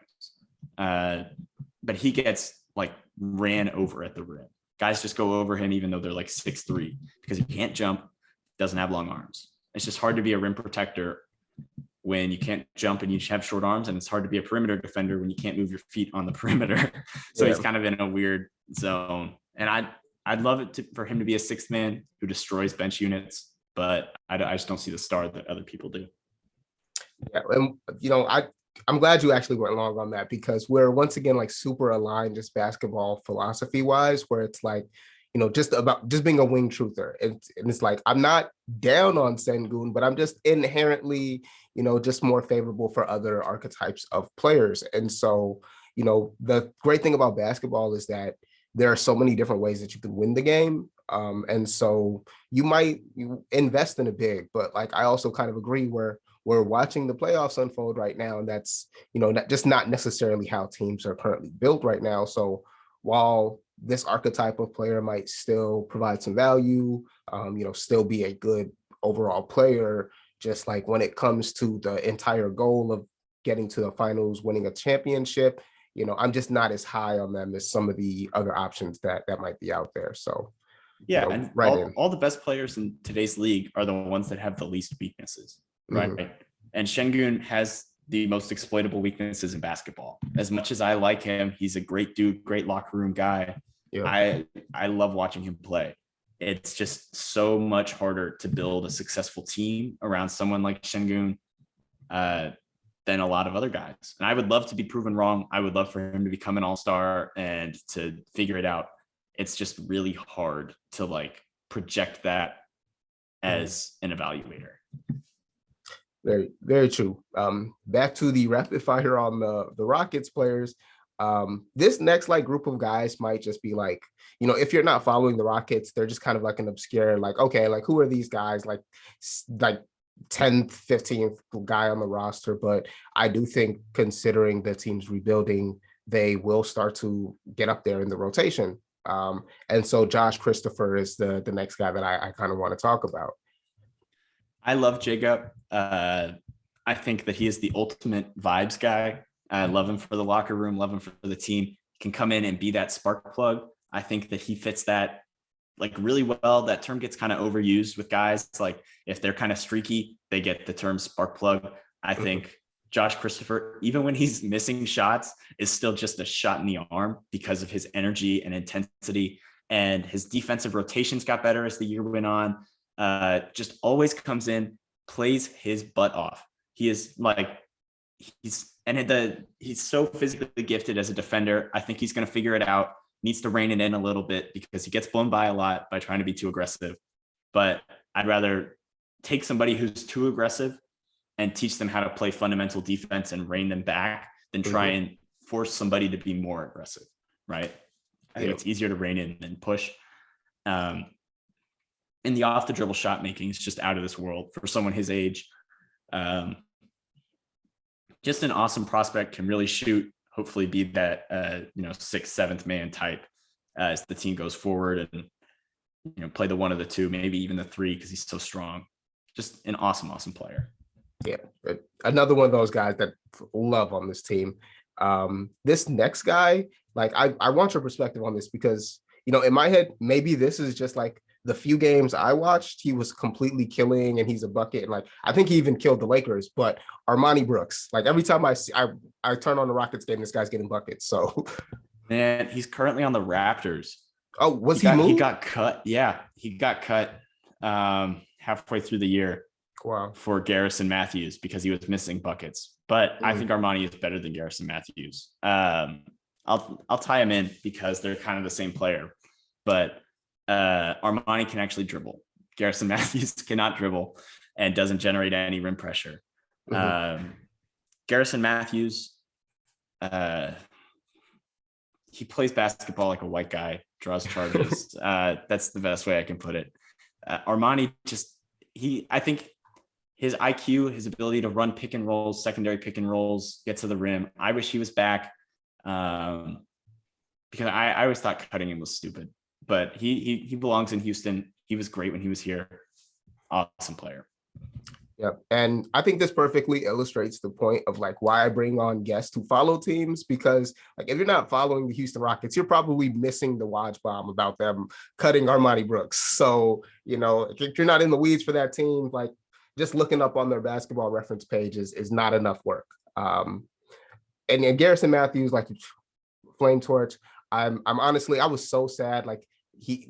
but he gets like ran over at the rim. Guys just go over him even though they're like 6'3", because he can't jump, doesn't have long arms. It's just hard to be a rim protector when you can't jump and you have short arms, and it's hard to be a perimeter defender when you can't move your feet on the perimeter. So he's kind of in a weird zone. And I'd love it for him to be a 6th man who destroys bench units, but I just don't see the star that other people do. Yeah, and I'm glad you actually went long on that, because we're once again like super aligned just basketball philosophy wise, where it's like, just being a wing truther. And it's like, I'm not down on Sengun, but I'm just inherently, just more favorable for other archetypes of players. And so, the great thing about basketball is that there are so many different ways that you can win the game. And so you invest in a big, but like, I also kind of agree where we're watching the playoffs unfold right now. And that's, not necessarily how teams are currently built right now. So while this archetype of player might still provide some value, still be a good overall player, just like when it comes to the entire goal of getting to the finals, winning a championship, I'm just not as high on them as some of the other options that might be out there. So yeah, and all the best players in today's league are the ones that have the least weaknesses, right? And Sengun has the most exploitable weaknesses in basketball. As much as I like him, he's a great dude, great locker room guy. Yeah. I love watching him play. It's just so much harder to build a successful team around someone like Sengun than a lot of other guys. And I would love to be proven wrong. I would love for him to become an all-star and to figure it out. It's just really hard to like project that as an evaluator. Very, very true. Back to the rapid fire on the Rockets players. This next like group of guys might just be like, if you're not following the Rockets, they're just kind of like an obscure, like, okay, like who are these guys? Like 10th, 15th guy on the roster. But I do think, considering the team's rebuilding, they will start to get up there in the rotation. And so Josh Christopher is the next guy that I kind of want to talk about. I love Jacob. I think that he is the ultimate vibes guy. I love him for the locker room, love him for the team. He can come in and be that spark plug. I think that he fits that like really well. That term gets kind of overused with guys. Like if they're kind of streaky, they get the term spark plug. I think Josh Christopher, even when he's missing shots, is still just a shot in the arm because of his energy and intensity. And his defensive rotations got better as the year went on. Just always comes in, plays his butt off. He is like, he's so physically gifted as a defender. I think he's going to figure it out. Needs to rein it in a little bit because he gets blown by a lot by trying to be too aggressive. But I'd rather take somebody who's too aggressive and teach them how to play fundamental defense and rein them back than try and force somebody to be more aggressive, right? I think it's easier to rein in than push. And the off the dribble shot making is just out of this world for someone his age. Just an awesome prospect, can really shoot, hopefully be that, 6th, 7th man type as the team goes forward and, play the one of the two, maybe even the three, because he's so strong. Just an awesome player. Yeah. Another one of those guys that love on this team. This next guy, like I want your perspective on this because, in my head, maybe this is just like the few games I watched, he was completely killing and he's a bucket. And like, I think he even killed the Lakers, but Armani Brooks, like every time I turn on the Rockets game, this guy's getting buckets. So man, he's currently on the Raptors. Oh, was he moved? He got cut. Yeah. He got cut halfway through the year. Wow. For Garrison Matthews because he was missing buckets. But I think Armani is better than Garrison Matthews. I'll tie him in because they're kind of the same player. But Armani can actually dribble. Garrison Matthews cannot dribble and doesn't generate any rim pressure. Garrison Matthews, he plays basketball like a white guy, draws charges. That's the best way I can put it. Armani I think his IQ, his ability to run pick and rolls, secondary pick and rolls, get to the rim. I wish he was back because I always thought cutting him was stupid, but he belongs in Houston. He was great when he was here. Awesome player. Yeah. And I think this perfectly illustrates the point of like why I bring on guests who follow teams, because like if you're not following the Houston Rockets, you're probably missing the watch bomb about them cutting Armani Brooks. So, if you're not in the weeds for that team, like just looking up on their basketball reference pages is not enough work. And Garrison Matthews, like flame torch. I'm honestly, I was so sad. Like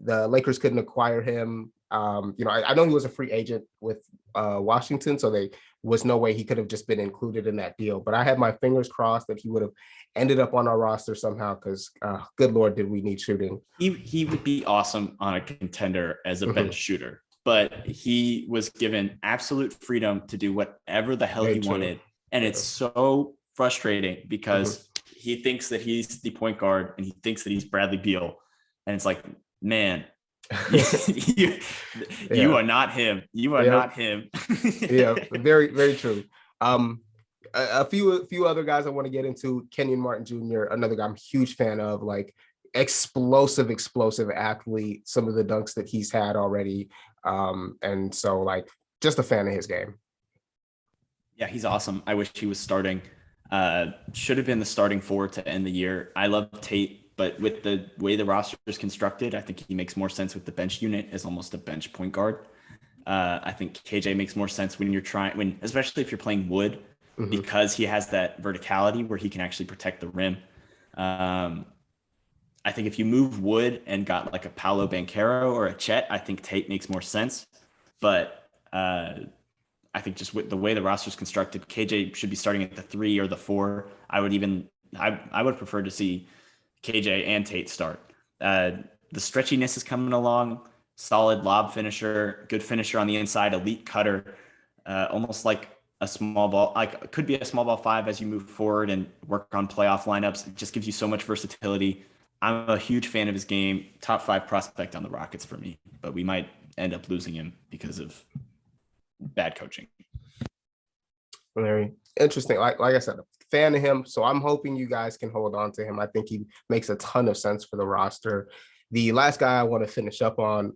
the Lakers couldn't acquire him. I know he was a free agent with Washington, so there was no way he could have just been included in that deal. But I had my fingers crossed that he would have ended up on our roster somehow because, good Lord, did we need shooting. He would be awesome on a contender as a bench shooter, but he was given absolute freedom to do whatever the hell he wanted. And it's so frustrating because he thinks that he's the point guard and he thinks that he's Bradley Beal. And it's like, man, you are not him. You are not him. Yeah, very, very true. A few other guys I want to get into. Kenyon Martin Jr., another guy I'm a huge fan of, like explosive athlete, some of the dunks that he's had already. And so like just a fan of his game. Yeah, he's awesome. I wish he was starting. Should have been the starting four to end the year. I love Tate. But with the way the roster is constructed, I think he makes more sense with the bench unit as almost a bench point guard. I think KJ makes more sense especially if you're playing Wood, because he has that verticality where he can actually protect the rim. I think if you move Wood and got like a Paolo Banchero or a Chet, I think Tate makes more sense. But I think just with the way the roster is constructed, KJ should be starting at the 3 or the 4. I would prefer to see KJ and Tate start. The stretchiness is coming along. Solid lob finisher, good finisher on the inside, elite cutter, almost like a small ball, like could be a small ball 5 as you move forward and work on playoff lineups. It just gives you so much versatility. I'm a huge fan of his game. Top 5 prospect on the Rockets for me, but we might end up losing him because of bad coaching. Very interesting. Like I said, a fan of him. So I'm hoping you guys can hold on to him. I think he makes a ton of sense for the roster. The last guy I want to finish up on,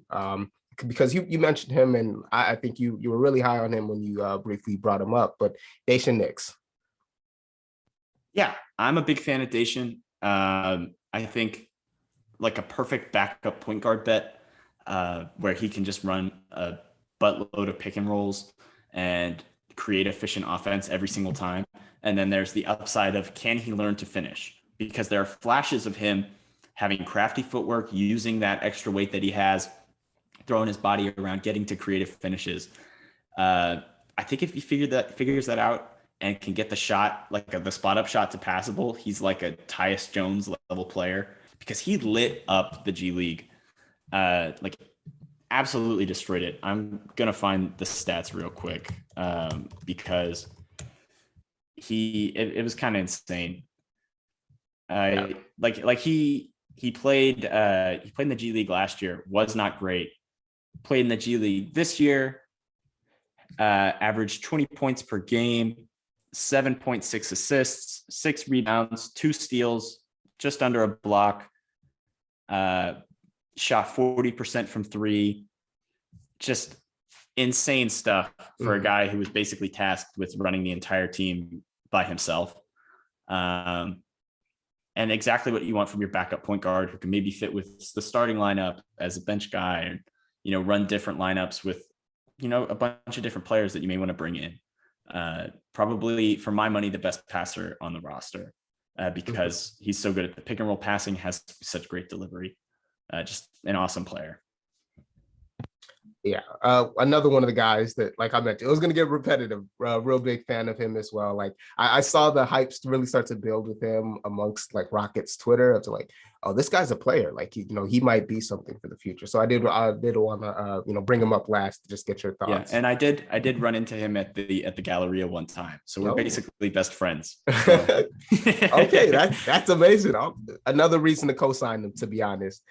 because you mentioned him, and I think you were really high on him when you briefly brought him up, but Daishen Nix. Yeah, I'm a big fan of Daishen. I think like a perfect backup point guard bet where he can just run a buttload of pick and rolls and create efficient offense every single time. And then there's the upside of, can he learn to finish? Because there are flashes of him having crafty footwork, using that extra weight that he has, throwing his body around, getting to creative finishes. I think if he figures that out and can get the shot, like the spot up shot to passable, he's like a Tyus Jones level player, because he lit up the G League. Like absolutely destroyed it. I'm going to find the stats real quick because it was kind of insane. Like he played in the G League last year, was not great. Played in the G League this year, averaged 20 points per game, 7.6 assists, 6 rebounds, 2 steals, just under a block, shot 40% from 3. Just insane stuff for a guy who was basically tasked with running the entire team by himself. And exactly what you want from your backup point guard, who can maybe fit with the starting lineup as a bench guy, and, you know, run different lineups with, you know, a bunch of different players that you may want to bring in. Probably, for my money, the best passer on the roster because he's so good at the pick and roll passing, has such great delivery. Just an awesome player. Yeah. Another one of the guys that, like I mentioned, it was going to get repetitive. Real big fan of him as well. Like I saw the hype really start to build with him amongst like Rockets Twitter. It's like, oh, this guy's a player. Like he might be something for the future. So I did want to bring him up last to just get your thoughts. Yeah, and I did run into him at the Galleria one time. So we're basically best friends. So. Okay, that's amazing. Another reason to co-sign him, to be honest.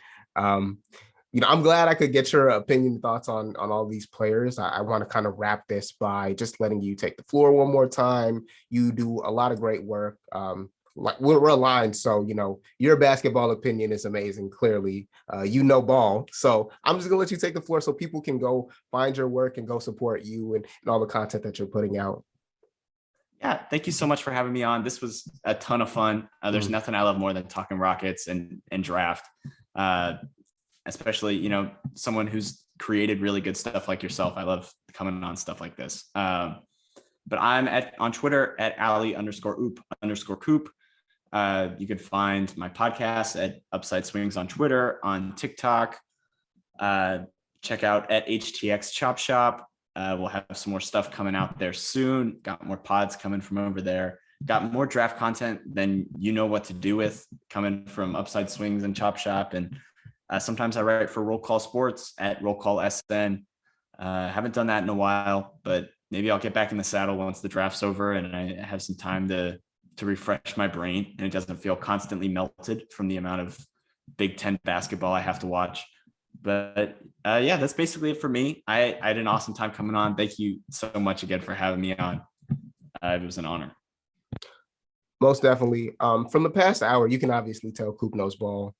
I'm glad I could get your opinion and thoughts on all these players. I want to kind of wrap this by just letting you take the floor one more time. You do a lot of great work. Like we're aligned, so your basketball opinion is amazing. Clearly, ball. So I'm just gonna let you take the floor so people can go find your work and go support you and all the content that you're putting out. Yeah, thank you so much for having me on. This was a ton of fun. There's nothing I love more than talking Rockets and draft. Especially, someone who's created really good stuff like yourself. I love coming on stuff like this. But I'm on Twitter at Ali_oop_coop. You can find my podcast at UpsideSwings on Twitter, on TikTok. Check out at HTX Chop Shop. We'll have some more stuff coming out there soon. Got more pods coming from over there. Got more draft content than you know what to do with coming from Upside Swings and Chop Shop. And sometimes I write for Roll Call Sports at Roll Call SN. Haven't done that in a while, but maybe I'll get back in the saddle once the draft's over and I have some time to refresh my brain and it doesn't feel constantly melted from the amount of Big Ten basketball I have to watch. But yeah, that's basically it for me. I had an awesome time coming on. Thank you so much again for having me on. It was an honor. Most definitely. From the past hour, you can obviously tell Coop knows ball.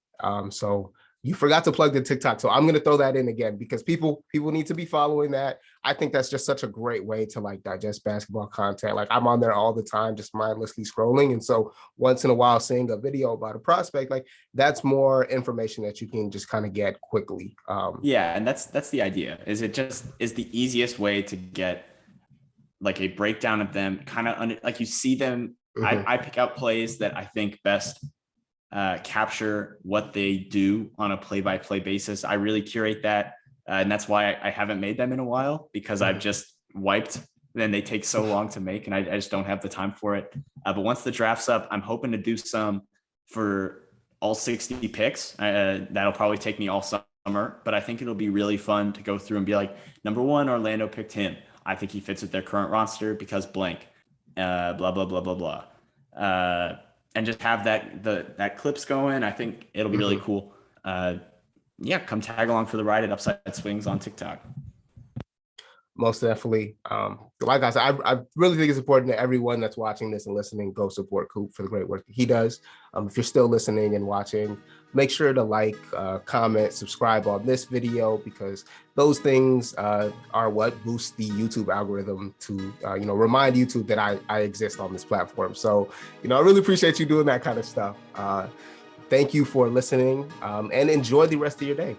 So you forgot to plug the TikTok. So I'm going to throw that in again because people need to be following that. I think that's just such a great way to like digest basketball content. Like I'm on there all the time, just mindlessly scrolling. And so once in a while, seeing a video about a prospect, like that's more information that you can just kind of get quickly. Yeah. And that's the idea. Is it just is the easiest way to get like a breakdown of them kind of like you see them. I pick out plays that I think best capture what they do on a play-by-play basis. I really curate that. And that's why I haven't made them in a while because I've just wiped and they take so long to make and I just don't have the time for it. But once the draft's up, I'm hoping to do some for all 60 picks. That'll probably take me all summer, but I think it'll be really fun to go through and be like, number 1, Orlando picked him. I think he fits with their current roster because blank, blah, blah, blah, blah, blah. And just have that clips going. I think it'll be really cool. Yeah, come tag along for the ride at Upside Swings on TikTok. Most definitely. Like I said, I really think it's important that everyone that's watching this and listening go support Coop for the great work that he does. If you're still listening and watching, make sure to like, comment, subscribe on this video, because those things are what boost the YouTube algorithm to, remind YouTube that I exist on this platform. So, I really appreciate you doing that kind of stuff. Thank you for listening, and enjoy the rest of your day.